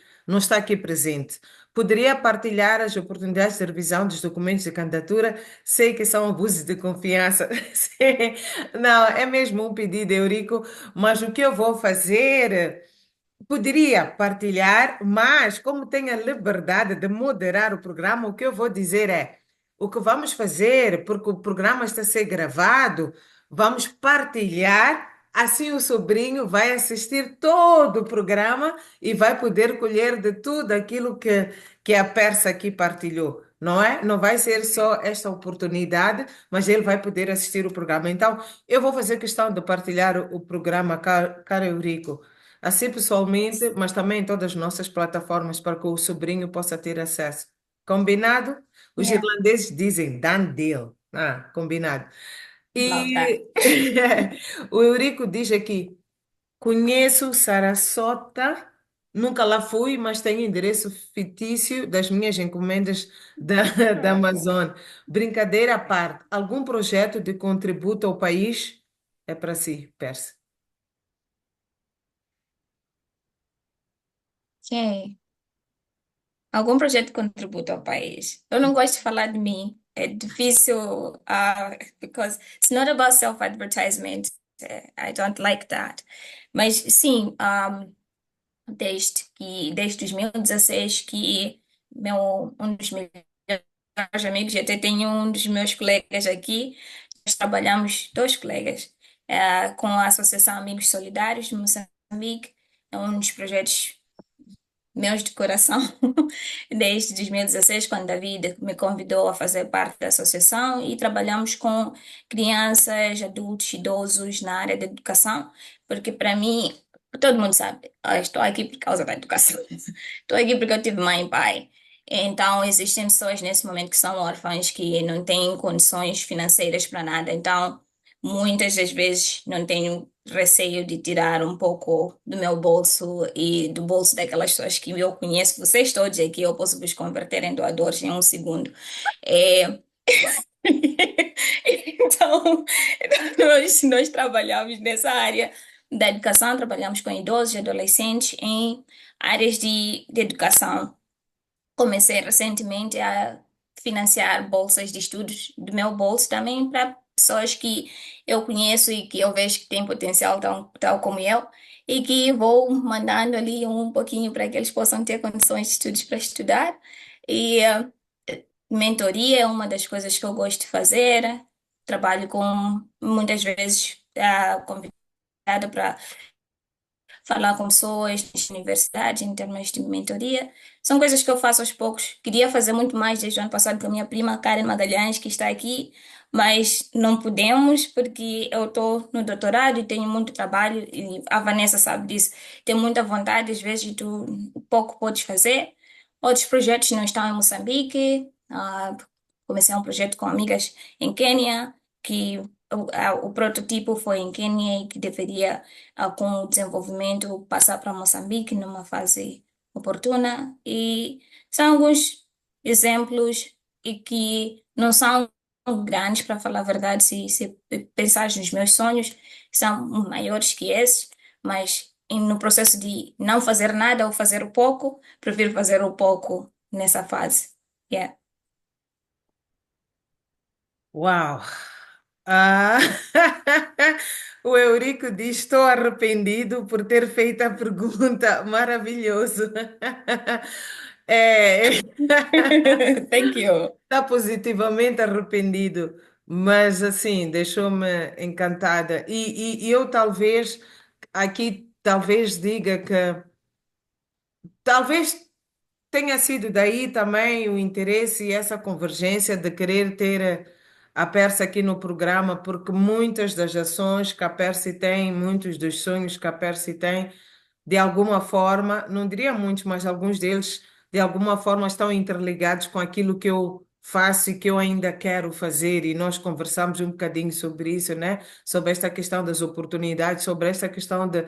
presente. Poderia partilhar as oportunidades de revisão dos documentos de candidatura? Sei que são abusos de confiança. Sim. Não, é mesmo um pedido, Eurico, mas o que eu vou fazer? Poderia partilhar, mas como tenho a liberdade de moderar o programa, o que eu vou dizer é: o que vamos fazer, porque o programa está a ser gravado, vamos partilhar Assim o sobrinho vai assistir todo o programa e vai poder colher de tudo aquilo que a Persa aqui partilhou, não é? Não vai ser só esta oportunidade, mas ele vai poder assistir o programa. Então, eu vou fazer questão de partilhar o programa, caro Eurico, assim pessoalmente, mas também em todas as nossas plataformas para que o sobrinho possa ter acesso. Combinado? Os Yeah, irlandeses dizem done deal. Ah, combinado. love that. E o Eurico diz aqui: conheço Sarasota, nunca lá fui, mas tenho endereço fictício das minhas encomendas da, da Amazon. Brincadeira à parte, algum projeto de contributo ao país é para si, Percy. Okay. Algum projeto que contribui ao país. Eu não gosto de falar de mim. É difícil, because it's not about self-advertisement. I don't like that. Mas sim, desde 2016 que um dos meus amigos, e até tenho um dos meus colegas aqui, nós trabalhamos, dois colegas, com a Associação Amigos Solidários de Moçambique, é um dos projetos meus de coração, desde 2016, quando David me convidou a fazer parte da associação e trabalhamos com crianças, adultos, idosos na área da educação, porque para mim, todo mundo sabe, estou aqui por causa da educação, estou aqui porque eu tive mãe e pai. Então, existem pessoas nesse momento que são órfãs, que não têm condições financeiras para nada. Então, muitas das vezes não tenho receio de tirar um pouco do meu bolso e do bolso daquelas pessoas que eu conheço. Vocês todos aqui, eu posso vos converter em doadores em um segundo. É, Então, nós trabalhamos nessa área da educação, trabalhamos com idosos e adolescentes em áreas de educação. Comecei recentemente a financiar bolsas de estudos do meu bolso também para pessoas que eu conheço e que eu vejo que têm potencial tal como eu, e que vou mandando ali um pouquinho para que eles possam ter condições de estudos para estudar. E mentoria é uma das coisas que eu gosto de fazer. Trabalho com muitas vezes convidada para falar com pessoas nas universidades em termos de mentoria. São coisas que eu faço aos poucos. Queria fazer muito mais desde o ano passado com a minha prima Karen Magalhães, que está aqui, mas não podemos porque eu estou no doutorado e tenho muito trabalho, e a Vanessa sabe disso. Tenho muita vontade, às vezes tu pouco podes fazer. Outros projetos não estão em Moçambique. Comecei um projeto com amigas em Quênia, que o prototipo foi em Quênia e que deveria com o desenvolvimento, passar para Moçambique numa fase oportuna. E são alguns exemplos e que não são grandes, para falar a verdade, se pensar nos meus sonhos, são maiores que esses, mas no processo de não fazer nada ou fazer o pouco, prefiro fazer o pouco nessa fase. Yeah. Uau! Ah, o Eurico diz: estou arrependido por ter feito a pergunta. Maravilhoso. É, Thank you. está positivamente arrependido, mas assim, deixou-me encantada. E eu talvez, aqui, talvez diga que talvez tenha sido daí também o interesse e essa convergência de querer ter a Perse aqui no programa, porque muitas das ações que a Perse tem, muitos dos sonhos que a Perse tem, de alguma forma, não diria muitos, mas alguns deles, de alguma forma, estão interligados com aquilo que eu faço e que eu ainda quero fazer. E nós conversamos um bocadinho sobre isso, né? Sobre esta questão das oportunidades, sobre esta questão de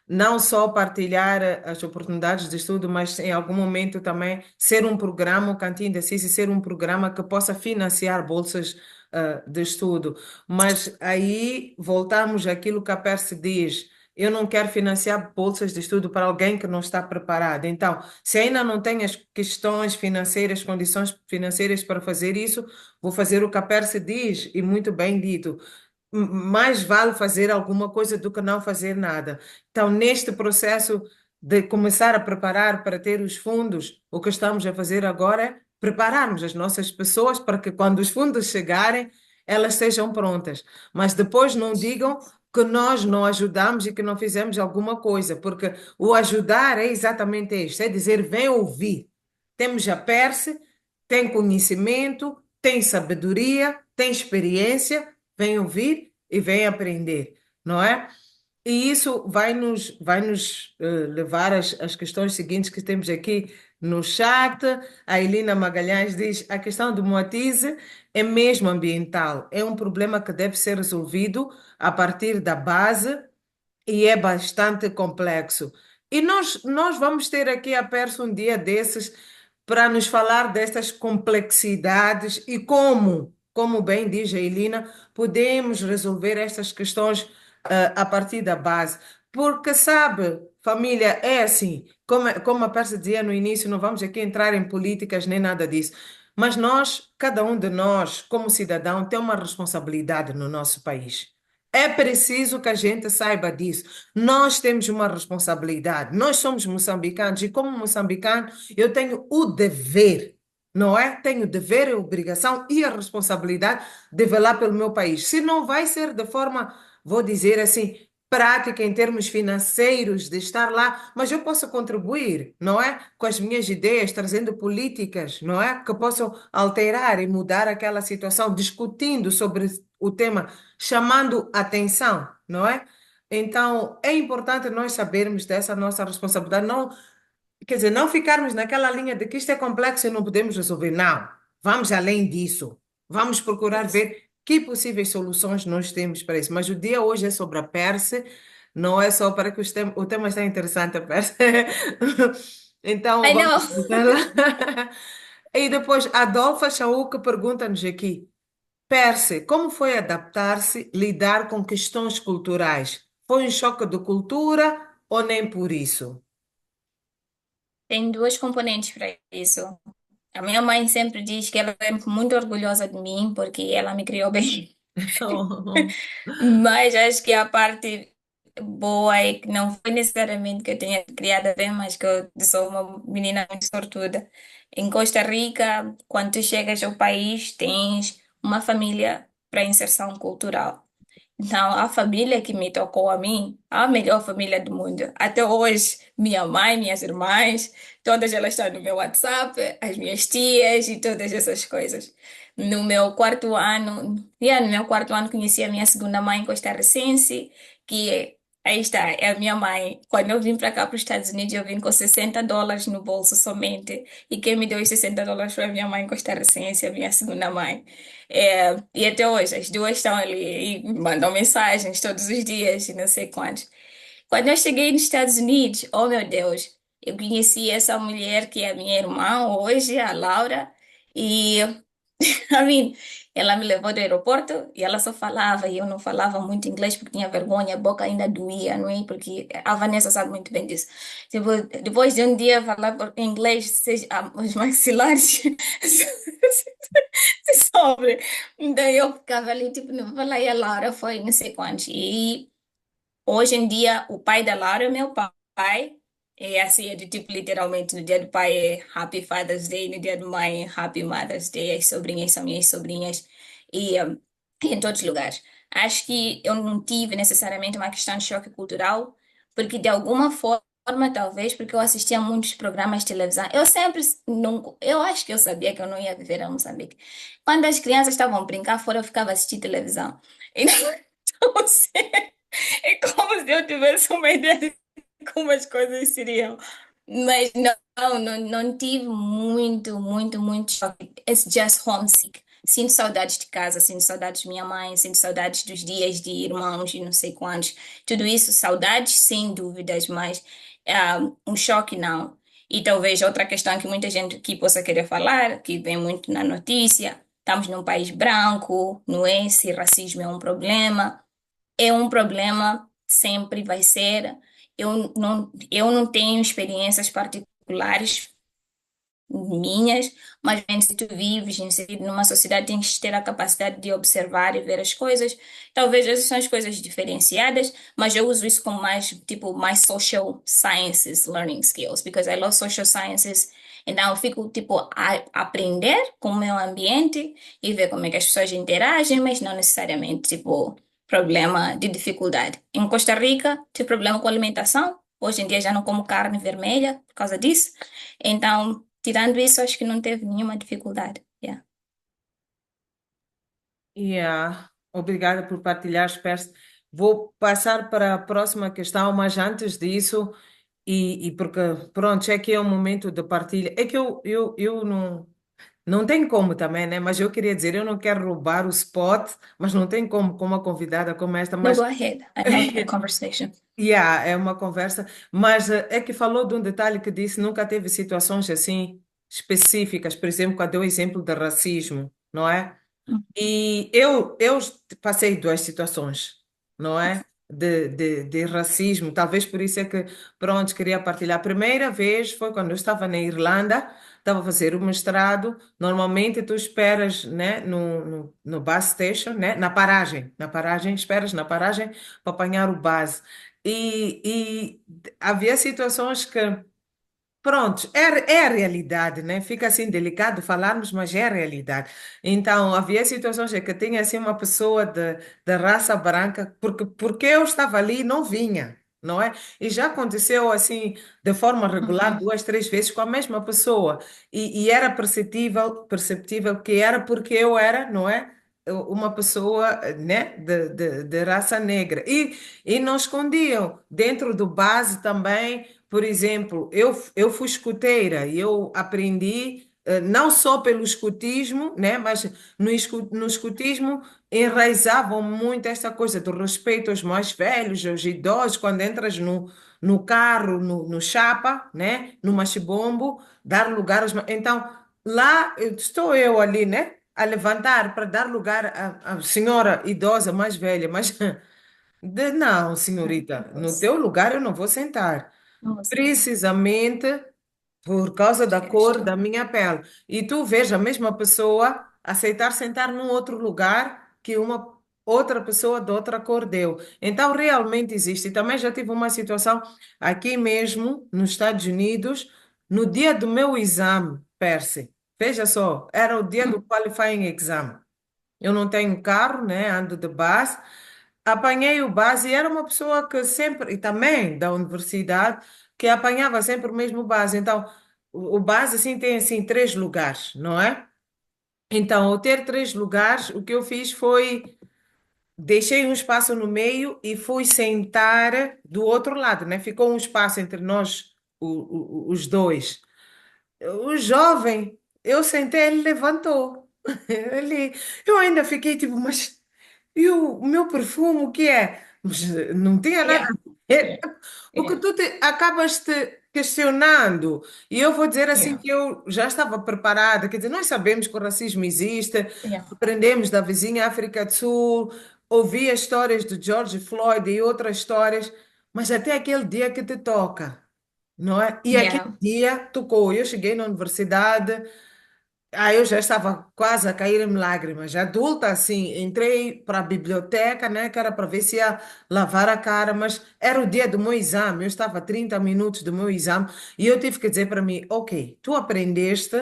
não só partilhar as oportunidades de estudo, mas em algum momento também ser um programa, o Cantinho da Cici, ser um programa que possa financiar bolsas de estudo. Mas aí voltamos àquilo que a Perse diz. Eu não quero financiar bolsas de estudo para alguém que não está preparado. Então, se ainda não tem as questões financeiras, condições financeiras para fazer isso, vou fazer o que a Perse diz, e muito bem dito. Mais vale fazer alguma coisa do que não fazer nada. Então, neste processo de começar a preparar para ter os fundos, o que estamos a fazer agora é prepararmos as nossas pessoas para que quando os fundos chegarem, elas estejam prontas. Mas depois não digam que nós não ajudamos e que não fizemos alguma coisa, porque o ajudar é exatamente isto, é dizer, vem ouvir. Temos a Perse, tem conhecimento, tem sabedoria, tem experiência, vem ouvir e vem aprender, não é? E isso vai nos levar às questões seguintes que temos aqui no chat. A Elina Magalhães diz: a questão do Moatize é mesmo ambiental, é um problema que deve ser resolvido a partir da base e é bastante complexo. E nós vamos ter aqui a Perso um dia desses para nos falar dessas complexidades e como bem diz a Elina, podemos resolver estas questões a partir da base. Porque, sabe, família, é assim, como a Perso dizia no início, não vamos aqui entrar em políticas nem nada disso. Mas nós, cada um de nós, como cidadão, tem uma responsabilidade no nosso país. É preciso que a gente saiba disso. Nós temos uma responsabilidade. Nós somos moçambicanos e, como moçambicano, eu tenho o dever, não é? Tenho o dever, a obrigação e a responsabilidade de velar pelo meu país. Se não vai ser de forma, vou dizer assim, prática em termos financeiros de estar lá, mas eu posso contribuir, não é? Com as minhas ideias, trazendo políticas, não é? Que possam alterar e mudar aquela situação, discutindo sobre o tema chamando atenção, não é? Então, é importante nós sabermos dessa nossa responsabilidade, não, quer dizer, não ficarmos naquela linha de que isto é complexo e não podemos resolver. Não, vamos além disso. Vamos procurar ver que possíveis soluções nós temos para isso. Mas o dia hoje é sobre a Perse, não é só para que o tema está interessante, a Perse. Então, I vamos know. voltar lá. E depois, Adolfa Chauk pergunta-nos aqui. Perce, como foi adaptar-se, lidar com questões culturais? Foi um choque de cultura ou nem por isso? Tem duas componentes para isso. A minha mãe sempre diz que ela é muito orgulhosa de mim porque ela me criou bem. Mas acho que a parte boa é que não foi necessariamente que eu tenha criado bem, mas que eu sou uma menina muito sortuda. Em Costa Rica, quando tu chegas ao país, tens uma família para inserção cultural. Então, a família que me tocou a mim, a melhor família do mundo. Até hoje, minha mãe, minhas irmãs, todas elas estão no meu WhatsApp, as minhas tias e todas essas coisas. No meu quarto ano, no meu quarto ano conheci a minha segunda mãe costarricense, que aí está, é a minha mãe. Quando eu vim para cá, para os Estados Unidos, eu vim com $60 no bolso somente. E quem me deu os $60 foi a minha mãe costarricense, a minha segunda mãe. E até hoje, as duas estão ali e mandam mensagens todos os dias e não sei quantos. Quando eu cheguei nos Estados Unidos, oh meu Deus, eu conheci essa mulher que é minha irmã hoje, a Laura, e a mim, ela me levou do aeroporto e ela só falava, e eu não falava muito inglês porque tinha vergonha, a boca ainda doía, não é? Porque a Vanessa sabe muito bem disso. Tipo, depois de um dia falar inglês, os maxilares se sobre. Então eu ficava ali, tipo, não vou lá, e a Laura foi não sei quantos. E hoje em dia, o pai da Laura é meu pai. É assim, é de tipo, literalmente, no dia do pai é Happy Father's Day, no dia do mãe é Happy Mother's Day. As sobrinhas são minhas sobrinhas. E em todos os lugares. Acho que eu não tive necessariamente uma questão de choque cultural, porque de alguma forma, talvez, porque eu assistia a muitos programas de televisão, eu sempre, não, eu acho que eu sabia que eu não ia viver a Moçambique. Quando as crianças estavam a brincar fora, eu ficava assistindo televisão. Então, assim, é como se eu tivesse uma ideia de como as coisas seriam. Mas não tive muito choque. It's just homesick. Sinto saudades de casa, sinto saudades de minha mãe, sinto saudades dos dias de irmãos e não sei quantos. Tudo isso, saudades sem dúvidas, mas um choque não. E talvez outra questão que muita gente aqui possa querer falar, que vem muito na notícia, estamos num país branco, não é? Se racismo é um problema, sempre vai ser. Eu não tenho experiências particulares minhas, mas bem, se tu vives inserido numa sociedade, tens de ter a capacidade de observar e ver as coisas. Talvez essas são as coisas diferenciadas, mas eu uso isso como mais, tipo, mais social sciences learning skills, because I love social sciences. Então, eu fico, tipo, a aprender com o meu ambiente e ver como é que as pessoas interagem, mas não necessariamente, tipo, problema de dificuldade. Em Costa Rica, tive problema com alimentação. Hoje em dia já não como carne vermelha por causa disso. Então, tirando isso, acho que não teve nenhuma dificuldade. Yeah. Yeah. Obrigada por partilhar, Percy. Vou passar para a próxima questão, mas antes disso, e porque, pronto, é que é um momento de partilha. É que eu não. Não tem como também, né? Mas eu queria dizer, eu não quero roubar o spot, mas não tem como com uma convidada como esta, No, mas go ahead. I have a conversation. yeah, é uma conversa, mas é que falou de um detalhe que disse, nunca teve situações assim específicas, por exemplo, quando deu o exemplo de racismo, não é? E eu passei duas situações, não é? De racismo, talvez por isso é que, pronto, queria partilhar. A primeira vez foi quando eu estava na Irlanda, estava a fazer o mestrado. Normalmente tu esperas, né, no bus station, né, na paragem, esperas na paragem para apanhar o bus. E havia situações que pronto, é a realidade, né? Fica assim delicado falarmos, mas é a realidade. Então, havia situações em que tinha assim uma pessoa de raça branca, porque eu estava ali e não vinha, não é? E já aconteceu assim, de forma regular, Uhum. duas, três vezes com a mesma pessoa. E era perceptível que era porque eu era, não é? Uma pessoa, né, de raça negra. E não escondiam. Dentro do base também. Por exemplo, eu fui escuteira e eu aprendi, não só pelo escutismo, né, mas no escutismo enraizavam muito esta coisa do respeito aos mais velhos, aos idosos, quando entras no carro, no chapa, né, no machibombo, dar lugar aos. Então, lá estou eu ali, né, a levantar para dar lugar à senhora idosa mais velha, mas não, senhorita, no Nossa, teu lugar eu não vou sentar nossa, precisamente por causa da cor gesto. da minha pele. E tu vês a mesma pessoa aceitar sentar num outro lugar que uma outra pessoa de outra cor deu. Então, realmente existe. E também já tive uma situação aqui mesmo, nos Estados Unidos, no dia do meu exame, Percy. Veja só, era o dia do qualifying exam. Eu não tenho carro, né? Ando de bus. Apanhei o bus e era uma pessoa que sempre, e também da universidade, que apanhava sempre o mesmo bus. Então, o bus assim tem assim três lugares, não é? Então, ao ter três lugares, o que eu fiz foi deixei um espaço no meio e fui sentar do outro lado, né? Ficou um espaço entre nós, os dois. O jovem, eu sentei, ele levantou. Ele, eu ainda fiquei tipo, mas e o meu perfume, o que é? Mas não tinha nada Yeah, a ver. Porque yeah, tu acabas te questionando. E eu vou dizer assim yeah, que eu já estava preparada. Quer dizer, nós sabemos que o racismo existe, yeah, aprendemos da vizinha África do Sul, ouvi as histórias do George Floyd e outras histórias, mas até aquele dia que te toca, não é? E aquele yeah, dia tocou. Eu cheguei na universidade. Eu já estava quase a cair em lágrimas. Adulta, assim, entrei para a biblioteca, né, que era para ver se ia lavar a cara, mas era o dia do meu exame. Eu estava a 30 minutos do meu exame e eu tive que dizer para mim: Ok, tu aprendeste,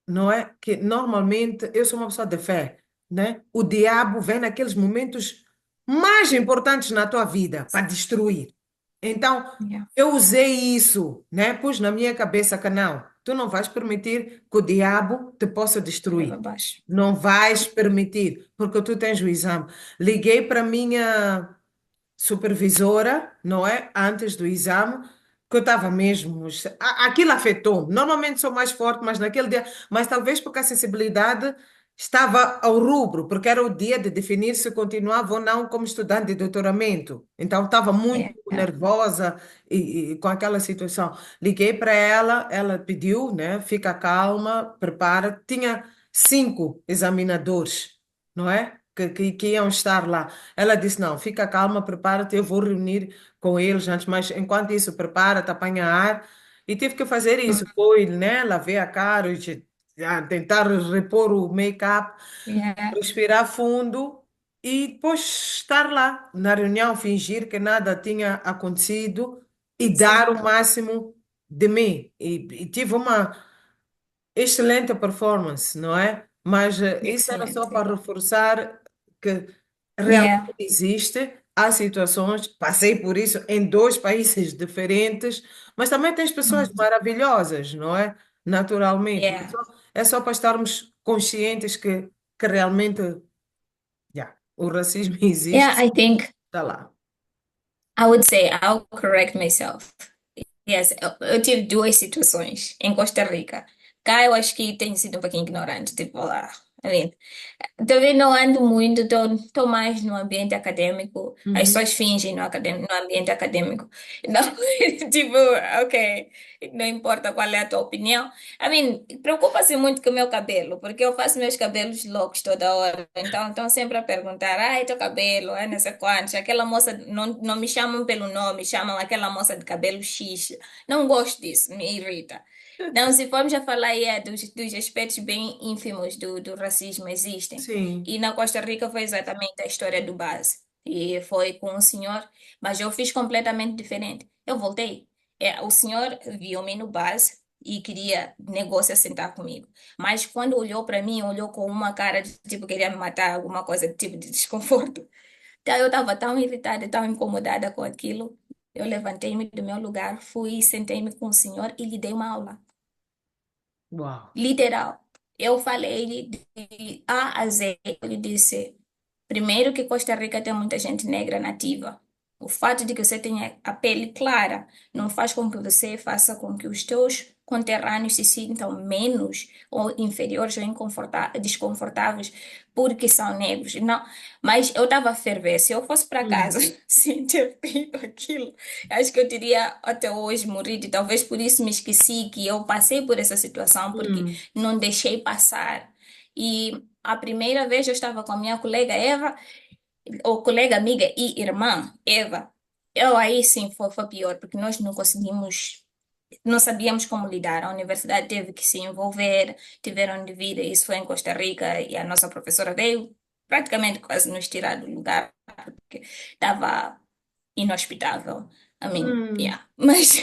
não é? Que normalmente eu sou uma pessoa de fé, né? O diabo vem naqueles momentos mais importantes na tua vida para destruir. Então, yeah. eu usei isso, né? Pus na minha cabeça que não, tu não vais permitir que o diabo te possa Te leva destruir. abaixo. Não vais permitir, porque tu tens o exame. Liguei para a minha supervisora, não é? Antes do exame, que eu estava mesmo. Aquilo afetou-me. Normalmente sou mais forte, mas naquele dia, mas talvez porque a sensibilidade estava ao rubro, porque era o dia de definir se continuava ou não como estudante de doutoramento. Então estava muito Yeah, nervosa e com aquela situação. Liguei para ela, ela pediu, né? Fica calma, prepara. Tinha cinco examinadores, não é? Que iam estar lá. Ela disse: Não, fica calma, prepara-te, eu vou reunir com eles antes, mas enquanto isso, prepara-te, apanha ar. E tive que fazer isso. Foi, né? Lavei a cara, tentar repor o make-up, yeah, respirar fundo e depois estar lá na reunião, fingir que nada tinha acontecido e dar o certo. máximo de mim. E tive uma excelente performance, não é? Mas isso era só Excelente. para reforçar que realmente Yeah, existe, há situações, passei por isso em dois países diferentes, mas também tens pessoas mm, maravilhosas, não é? Naturalmente. yeah, É só para estarmos conscientes que realmente, yeah, o racismo yeah. existe, I think está lá. I would say I'll correct myself. Yes, eu tive duas situações em Costa Rica. Cá eu acho que tenho sido um pouquinho ignorante, tipo, lá. I mean, também não ando muito, estou mais no ambiente acadêmico. As Uhum. pessoas fingem no ambiente acadêmico. Não, tipo, ok, não importa qual é a tua opinião. I mean, preocupa-se muito com o meu cabelo, porque eu faço meus cabelos loucos toda hora. Então, estão sempre a perguntar, ai, teu cabelo, é não sei quantos. Aquela moça, não me chamam pelo nome, chamam aquela moça de cabelo X. Não gosto disso, me irrita. Não, se formos a falar aí dos aspectos bem ínfimos do racismo existem. Sim, E na Costa Rica foi exatamente a história do base. E foi com um senhor, mas eu fiz completamente diferente. Eu voltei. O senhor viu-me no base e queria negócio sentar comigo. Mas quando olhou para mim, olhou com uma cara de tipo queria me matar, alguma coisa de tipo de desconforto. Então eu estava tão irritada, tão incomodada com aquilo. Eu levantei-me do meu lugar, fui, sentei-me com o senhor e lhe dei uma aula. uau. Literal. Eu falei de A a Z. Eu lhe disse, primeiro que Costa Rica tem muita gente negra nativa. O fato de que você tenha a pele clara não faz com que você faça com que os teus conterrâneos se sintam menos ou inferiores ou desconfortáveis porque são negros. Não, mas eu estava a ferver. Se eu fosse para Hum, casa sem ter feito aquilo, acho que eu teria até hoje morrido. E talvez por isso me esqueci que eu passei por essa situação, porque hum, não deixei passar. E a primeira vez eu estava com a minha colega Eva, ou colega, amiga e irmã Eva. Eu aí sim foi pior, porque nós não conseguimos, não sabíamos como lidar. A universidade teve que se envolver, tiveram de vir, isso foi em Costa Rica, e a nossa professora veio praticamente quase nos tirar do lugar, porque estava inhospitável. I mean, hum. yeah. Mas,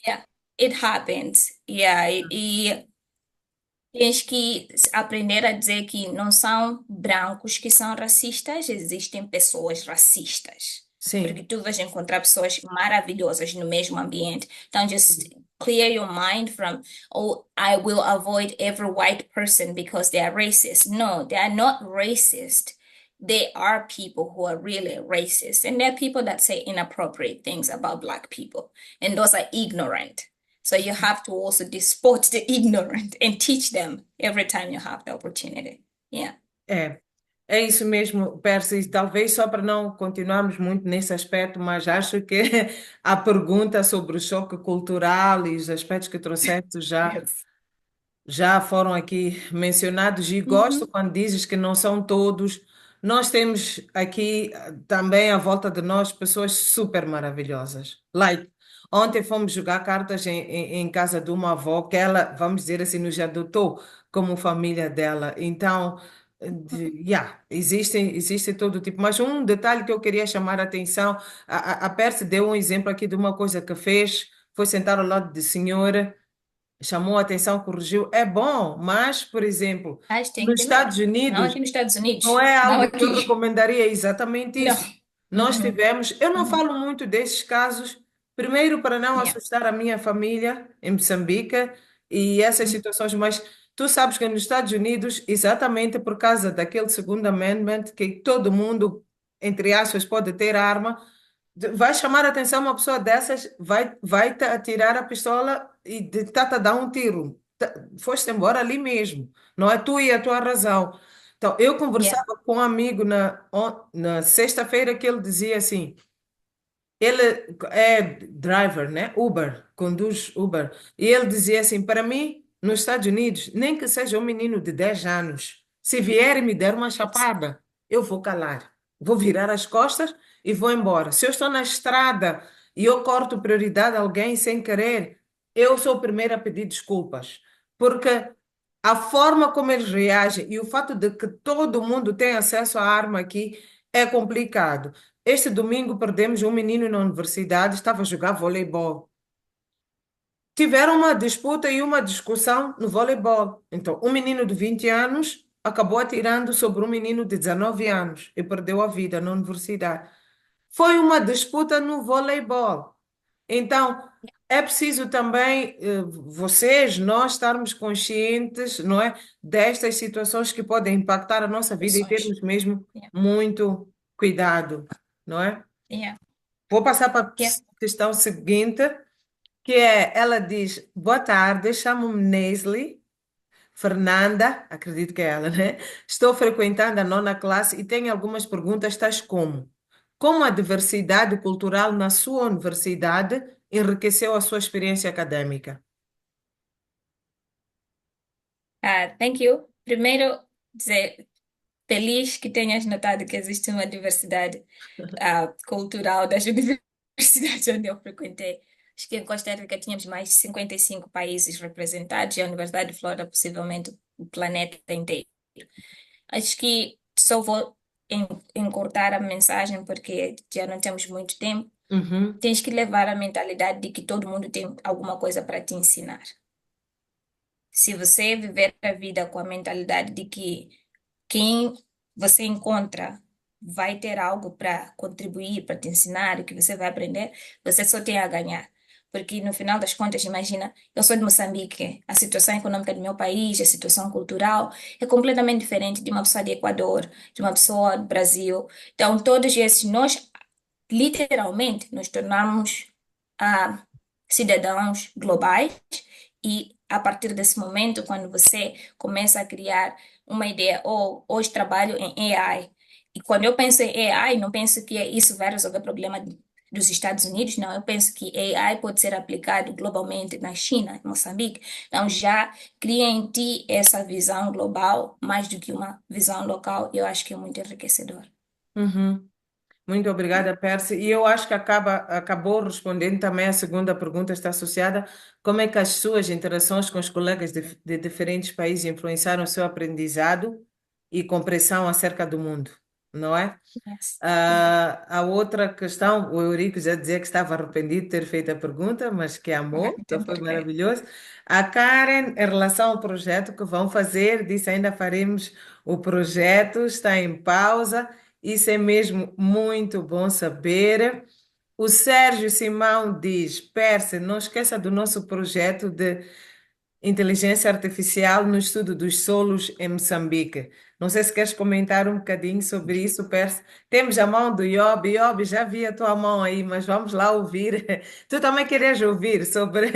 yeah, it happens. Yeah, e tens que aprender a dizer que não são brancos que são racistas, existem pessoas racistas. Porque Sim, tu vais encontrar pessoas maravilhosas no mesmo ambiente. Então, just clear your mind from, oh, I will avoid every white person because they are racist. No, they are not racist. They are people who are really racist. And there are people that say inappropriate things about Black people. And those are ignorant. So you have to also disport the ignorant and teach them every time you have the opportunity. Yeah. é. É isso mesmo, Percy. Talvez só para não continuarmos muito nesse aspecto, mas acho que a pergunta sobre o choque cultural e os aspectos que trouxeste Yes. já foram aqui mencionados e gosto Mhm. quando dizes que não são todos. Nós temos aqui também à volta de nós pessoas super maravilhosas. Like, ontem fomos jogar cartas em casa de uma avó que ela, vamos dizer assim, nos adotou como família dela. Então, yeah, existe todo tipo. Mas um detalhe que eu queria chamar a atenção, a Percy deu um exemplo aqui de uma coisa que fez, foi sentar ao lado de senhora chamou a atenção, corrigiu, é bom, mas, por exemplo, Mas tem nos que Estados temer. Não Unidos, aqui nos Estados não Unidos. é Não algo que eu aqui. recomendaria exatamente Não. isso. Nós Uhum. tivemos, eu não Uhum. falo muito desses casos, primeiro para não Yeah. assustar a minha família em Moçambique e essas Mhm. situações, mas tu sabes que nos Estados Unidos, exatamente por causa daquele segundo amendment, que todo mundo, entre aspas, pode ter arma, vai chamar a atenção uma pessoa dessas, vai te atirar a pistola e tá-te a dar um tiro. Foste embora ali mesmo. Não é tu e a tua razão. Então, eu Yeah. conversava com um amigo na sexta-feira que ele dizia assim, ele é driver, né? Uber, conduz Uber. E ele dizia assim, para mim, nos Estados Unidos, nem que seja um menino de 10 anos, se vier e me der uma Yes. chapada, eu vou calar. Vou virar as costas e vou embora. Se eu estou na estrada e eu corto prioridade a alguém sem querer, eu sou o primeiro a pedir desculpas. Porque a forma como eles reagem e o fato de que todo mundo tem acesso à arma aqui é complicado. Este domingo perdemos um menino na universidade, estava a jogar voleibol. Tiveram uma disputa e uma discussão no voleibol. Então, um menino de 20 anos acabou atirando sobre um menino de 19 anos e perdeu a vida na universidade. Foi uma disputa no voleibol. Então, é preciso também vocês, nós estarmos conscientes, não é, destas situações que podem impactar a nossa vida e Situações. termos mesmo Yeah. muito cuidado, não é? Yeah. Vou passar para a Yeah. questão seguinte, que é, ela diz, boa tarde, chamo-me Nesli Fernanda, acredito que é ela, né? Estou frequentando a nona classe e tenho algumas perguntas, tais como a diversidade cultural na sua universidade enriqueceu a sua experiência acadêmica? Thank you. Primeiro, dizer feliz que tenhas notado que existe uma diversidade cultural das universidades onde eu frequentei. Acho que em Costa Rica tínhamos mais de 55 países representados e a Universidade de Flórida possivelmente o planeta inteiro. Acho que só vou encurtar a mensagem porque já não temos muito tempo. Uhum, Tens que levar a mentalidade de que todo mundo tem alguma coisa para te ensinar. Se você viver a vida com a mentalidade de que quem você encontra vai ter algo para contribuir, para te ensinar, o que você vai aprender, você só tem a ganhar. Porque no final das contas, imagina, eu sou de Moçambique, a situação econômica do meu país, a situação cultural é completamente diferente de uma pessoa de Equador, de uma pessoa do Brasil. Então, todos esses, nós literalmente nos tornamos ah, cidadãos globais e a partir desse momento, quando você começa a criar uma ideia, ou hoje trabalho em AI, e quando eu penso em AI, não penso que isso vai resolver o problema dos Estados Unidos, não, eu penso que AI pode ser aplicado globalmente na China, em Moçambique, então já cria em ti essa visão global, mais do que uma visão local, eu acho que é muito enriquecedor. uhum. Muito obrigada, Percy. E eu acho que acabou respondendo também a segunda pergunta, está associada. Como é que as suas interações com os colegas de diferentes países influenciaram o seu aprendizado e compreensão acerca do mundo, não é? Yes. A outra questão, o Eurico já dizia que estava arrependido de ter feito a pergunta, mas que amou, Não então tem foi porquê. maravilhoso. A Karen, em relação ao projeto que vão fazer, disse ainda faremos o projeto, está em pausa. Isso é mesmo muito bom saber. O Sérgio Simão diz: Percy, não esqueça do nosso projeto de inteligência artificial no estudo dos solos em Moçambique. Não sei se queres comentar um bocadinho sobre isso, Percy. Temos a mão do Iob. Iob, já vi a tua mão aí, mas vamos lá ouvir. Tu também querias ouvir sobre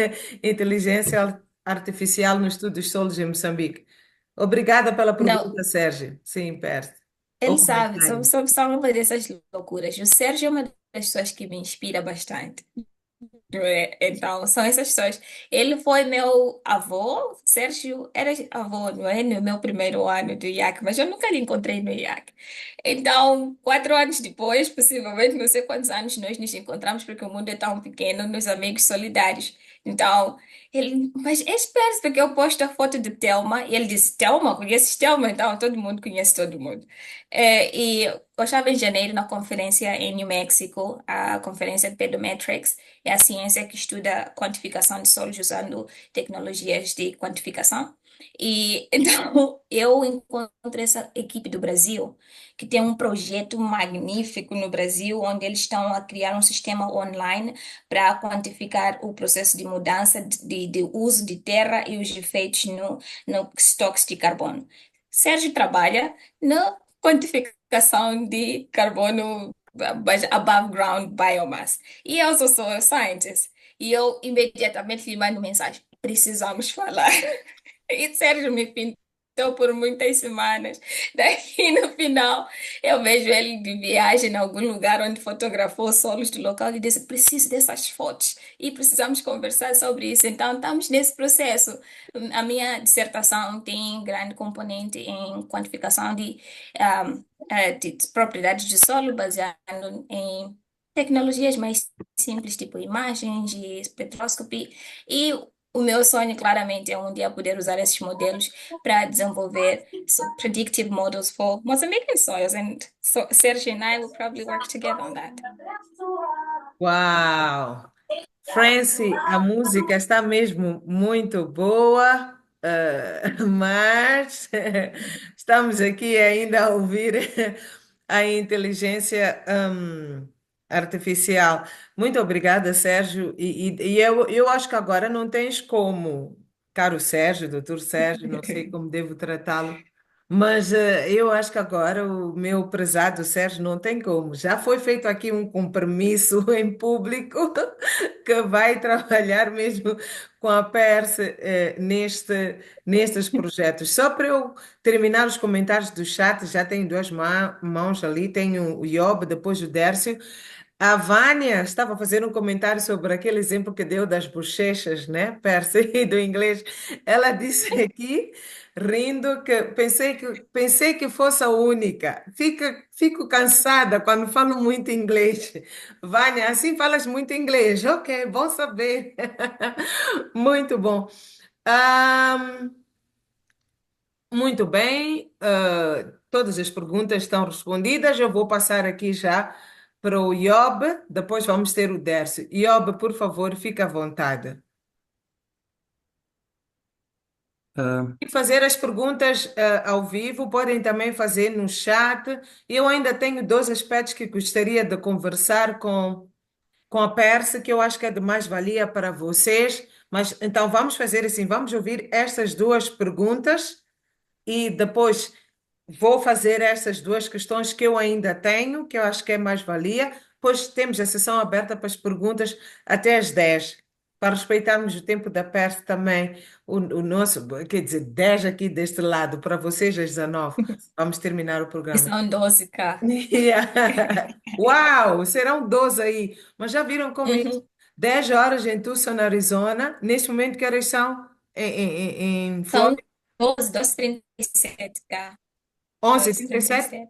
inteligência artificial no estudo dos solos em Moçambique. Obrigada pela Não, pergunta, Sérgio. Sim, Percy. O ele sabe, comentário. só uma dessas loucuras. O Sérgio é uma das pessoas que me inspira bastante. Então, são essas pessoas. Ele foi meu avô, Sérgio era avô, não é? No meu primeiro ano do IAC, mas eu nunca lhe encontrei no IAC. Então, 4 anos depois, possivelmente, não sei quantos anos nós nos encontramos, porque o mundo é tão pequeno, nos amigos solidários. Então, ele, mas espera, porque eu posto a foto de Telma, e ele disse: Telma, conheces Telma? Então, todo mundo conhece todo mundo. E eu estava em janeiro na conferência em New Mexico, a conferência de Pedometrics, é a ciência que estuda quantificação de solos usando tecnologias de quantificação. E então eu encontrei essa equipe do Brasil, que tem um projeto magnífico no Brasil, onde eles estão a criar um sistema online para quantificar o processo de mudança de uso de terra e os efeitos no estoques de carbono. Sérgio trabalha na quantificação de carbono above ground biomass. E eu sou a scientist. E eu imediatamente lhe mando mensagem: precisamos falar. E Sérgio me pintou por muitas semanas. Daí, no final, eu vejo ele de viagem em algum lugar onde fotografou solos do local e disse: preciso dessas fotos e precisamos conversar sobre isso. Então, estamos nesse processo. A minha dissertação tem grande componente em quantificação de propriedades de solo, baseado em tecnologias mais simples, tipo imagens e espectroscopia. E o meu sonho, claramente, é um dia poder usar esses modelos para desenvolver predictive models for Mozambican soils. And so Sergio and I will probably work together on that. Uau! Francie, a música está mesmo muito boa. Mas estamos aqui ainda a ouvir a inteligência artificial. Muito obrigada, Sérgio. E eu acho que agora não tens como, caro Sérgio, doutor Sérgio, não sei como devo tratá-lo, mas eu acho que agora o meu prezado Sérgio não tem como. Já foi feito aqui um compromisso em público que vai trabalhar mesmo com a Perse nestes projetos. Só para eu terminar os comentários do chat, já tenho duas mãos ali, tenho o Iob, depois o Dércio. A Vânia estava a fazer um comentário sobre aquele exemplo que deu das bochechas, né? Perse e do inglês. Ela disse aqui, rindo, que pensei que fosse a única. Fico cansada quando falo muito inglês. Vânia, assim falas muito inglês. Ok, bom saber. Muito bom. Ahn, muito bem, todas as perguntas estão respondidas. Eu vou passar aqui já para o Iob, depois vamos ter o Dércio. Iob, por favor, fique à vontade. Ah, E fazer as perguntas, ao vivo, podem também fazer no chat. Eu ainda tenho dois aspectos que gostaria de conversar com a Perse, que eu acho que é de mais-valia para vocês. Mas então vamos fazer assim, vamos ouvir estas duas perguntas e depois vou fazer essas duas questões que eu ainda tenho, que eu acho que é mais-valia. Depois temos a sessão aberta para as perguntas até às 10, para respeitarmos o tempo da PERS também. O nosso, quer dizer, 10 aqui deste lado, para vocês às 19. Vamos terminar o E programa. são 12 cá. Yeah. Uau, serão 12 aí. Mas já viram como é isso? Uhum. 10 horas em Tucson, Arizona. Neste momento, que horas são em São Flórida? 12h37 cá. 11h37? 12h37.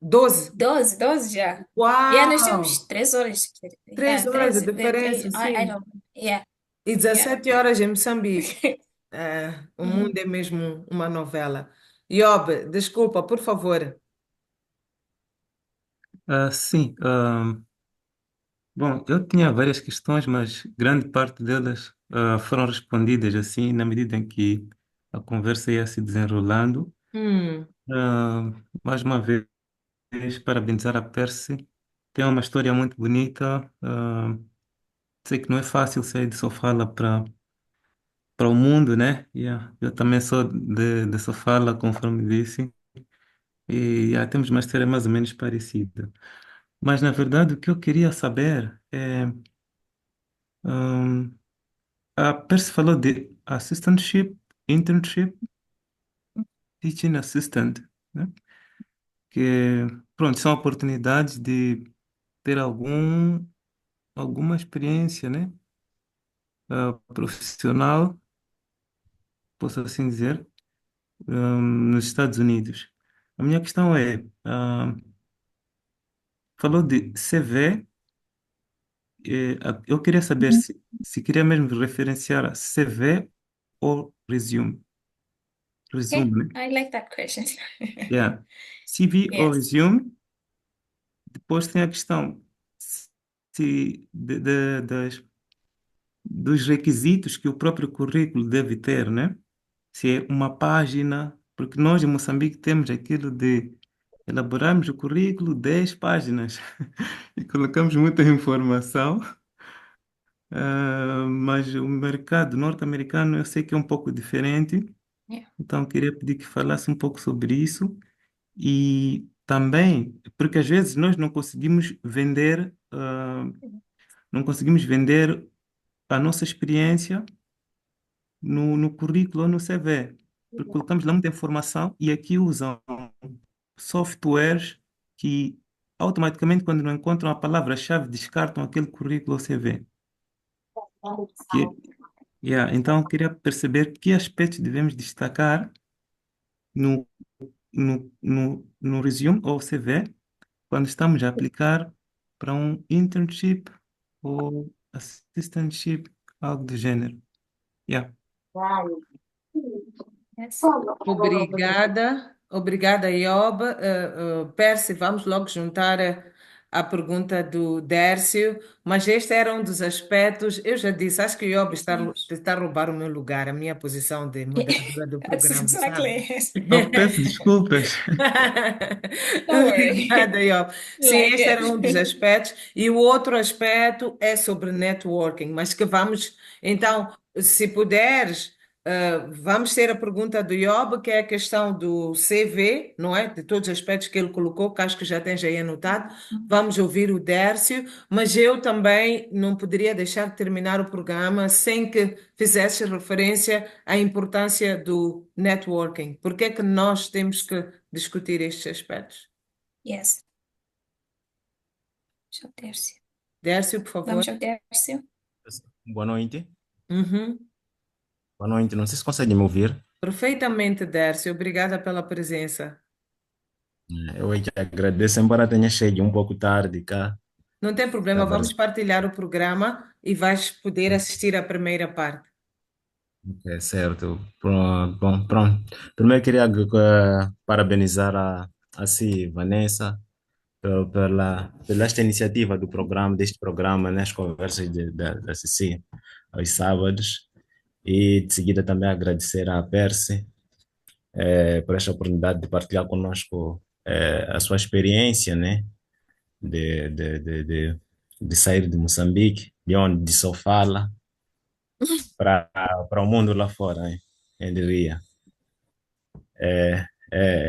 12. 12 já. Yeah, nós temos Uau! 3 horas. 3 Yeah, horas de 13, diferença, 3, I sim. don't know. Yeah, E yeah. 17 horas em Moçambique. O mundo Uhum. é mesmo uma novela. Iob, desculpa, por favor. sim. Bom, eu tinha várias questões, mas grande parte delas foram respondidas assim, na medida em que a conversa ia se desenrolando. Hum, Ah, Mais uma vez, parabenizar a Percy. Tem uma história muito bonita. Sei que não é fácil sair de Sofala para o mundo, né? Yeah. Eu também sou de Sofala, conforme disse, e temos uma história mais ou menos parecida. Mas, na verdade, o que eu queria saber é. hum, a Percy falou de assistantship, internship, teaching assistant, né? Que, pronto, são oportunidades de ter alguma experiência, né? Profissional, posso assim dizer, nos Estados Unidos. A minha questão é, falou de CV, eu queria saber se queria mesmo referenciar a CV ou resume. Okay, Resume, né? I like that question. Yeah. CV ou Yes. resume. Depois tem a questão dos requisitos que o próprio currículo deve ter, né? Se é uma página, porque nós em Moçambique temos aquilo de elaborarmos o currículo 10 páginas e colocamos muita informação, mas o mercado norte-americano eu sei que é um pouco diferente, Yeah. então eu queria pedir que falasse um pouco sobre isso e também, porque às vezes nós não conseguimos vender a nossa experiência no currículo ou no CV, porque colocamos lá muita informação e aqui usam softwares que automaticamente, quando não encontram a palavra-chave, descartam aquele currículo ou CV. Que, yeah, então, eu queria perceber que aspectos devemos destacar no, no resume ou CV quando estamos a aplicar para um internship ou assistantship, algo do gênero. Yeah. Yes. obrigada, obrigada, Iob. Percy, vamos logo juntar a pergunta do Dércio, mas este era um dos aspectos. Eu já disse, acho que o Iob está a roubar o meu lugar, a minha posição de moderadora do That's programa, sabe? exactly it. Oh, peço desculpas. Don't Obrigada, worry. Iob. Sim, Like este era um dos it. aspectos. E o outro aspecto é sobre networking, mas que vamos, então, se puderes. Vamos ter a pergunta do Iob, que é a questão do CV, não é? De todos os aspectos que ele colocou, que acho que já tens aí anotado. Vamos ouvir o Dércio, mas eu também não poderia deixar de terminar o programa sem que fizesse referência à importância do networking. Por que é que nós temos que discutir estes aspectos? Yes. Deixa eu Dércio. Dércio, por favor. Vamos ao Dércio. Boa noite. Uhum. Boa noite. Não sei se consegue me ouvir. Perfeitamente, Dércio. Obrigada pela presença. Eu é que agradeço, embora tenha chegado um pouco tarde cá. Não tem problema, Estava... vamos partilhar o programa e vais poder assistir à primeira parte. É certo. Bom, pronto. Primeiro queria parabenizar a si, Vanessa, pela esta iniciativa do programa, deste programa, nas conversas da Cici, aos sábados. E de seguida também agradecer à Percy por esta oportunidade de partilhar conosco a sua experiência, né? de, de, de, de, de sair de Moçambique, de onde só fala, para o mundo lá fora, hein? Eu diria.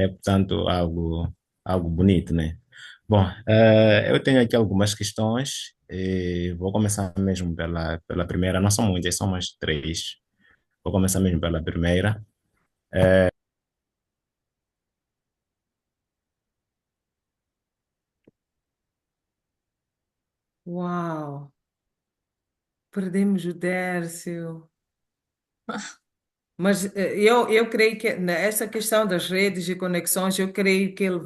Portanto, algo bonito, né? Bom, eu tenho aqui algumas questões e vou começar mesmo pela primeira. Não são muitas, são umas três. Vou começar mesmo pela primeira. Uau, perdemos o Dércio. Mas eu creio essa questão das redes e conexões, eu creio que ele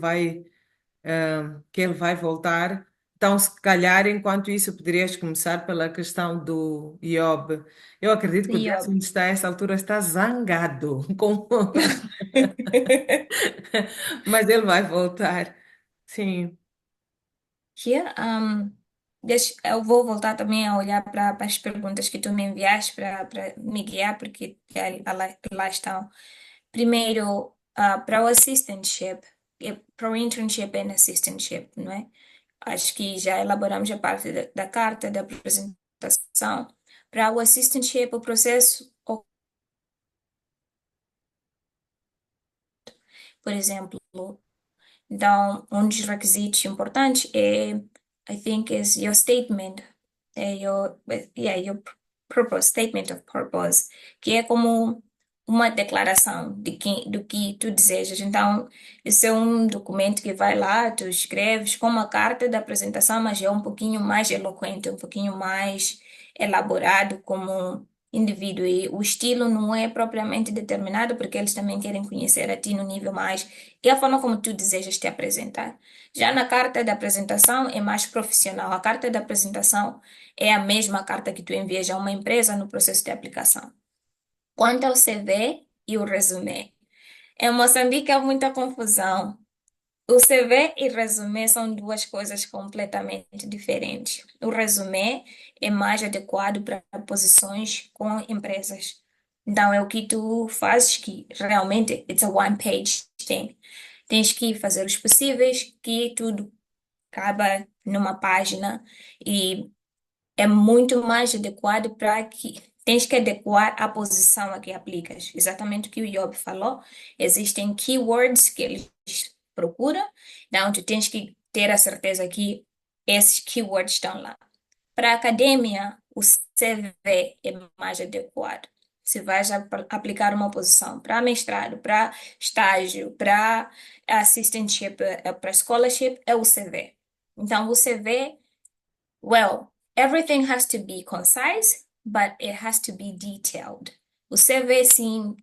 vai voltar. Então, se calhar, enquanto isso, poderias começar pela questão do Iob. Eu acredito que o Job. Dércio, onde está a essa altura, está zangado, mas ele vai voltar. Sim. Here, eu vou voltar também a olhar para as perguntas que tu me enviaste para me guiar, porque lá estão. Primeiro, para o assistantship, para o internship and assistantship, não é? Acho que já elaboramos a parte da carta da apresentação. Para o assistantship, o processo, por exemplo, então, um dos requisitos importantes I think, is your statement, your purpose, statement of purpose, que é como uma declaração do que tu desejas. Então, isso é um documento que vai lá, tu escreves como a carta da apresentação, mas é um pouquinho mais eloquente, um pouquinho mais elaborado como indivíduo. E o estilo não é propriamente determinado, porque eles também querem conhecer a ti no nível mais e a forma como tu desejas te apresentar. Já na carta da apresentação é mais profissional. A carta da apresentação é a mesma carta que tu envias a uma empresa no processo de aplicação. Quanto ao CV e o resumê. Em Moçambique há muita confusão. O CV e resumê são duas coisas completamente diferentes. O resumê é mais adequado para posições com empresas. Então, é o que tu fazes que realmente it's a one page thing. Tens que fazer os possíveis, que tudo acaba numa página e é muito mais adequado para que tens que adequar a posição a que aplicas. Exatamente o que o Yob falou. Existem keywords que eles procuram, então tu tens que ter a certeza que esses keywords estão lá. Para a academia, o CV é mais adequado. Se vais aplicar uma posição para mestrado, para estágio, para assistantship, para scholarship, é o CV. Então, o CV, well, everything has to be concise, but it has to be detailed. O CV, sim,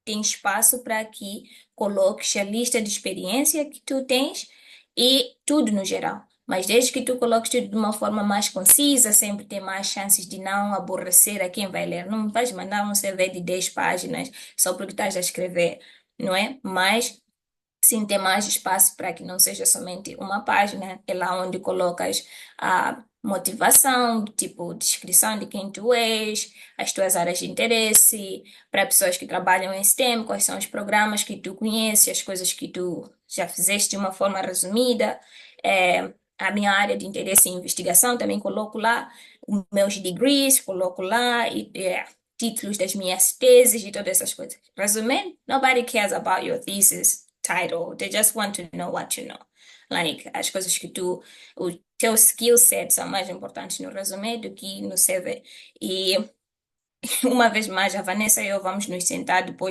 tem espaço para que coloques a lista de experiência que tu tens e tudo no geral. Mas desde que tu coloques tudo de uma forma mais concisa, sempre tem mais chances de não aborrecer a quem vai ler. Não vais mandar um CV de 10 páginas só porque estás a escrever, não é? Mas sim ter mais espaço para que não seja somente uma página, é lá onde colocas a motivação, tipo, descrição de quem tu és, as tuas áreas de interesse, para pessoas que trabalham em STEM, quais são os programas que tu conheces, as coisas que tu já fizeste de uma forma resumida. A minha área de interesse em investigação também coloco lá, os meus degrees, coloco lá, títulos das minhas teses e todas essas coisas. Resumindo, nobody cares about your thesis title. They just want to know what you know. Like, as coisas que o teu skill set são mais importantes no resumo do que no CV. E uma vez mais, a Vanessa e eu vamos nos sentar depois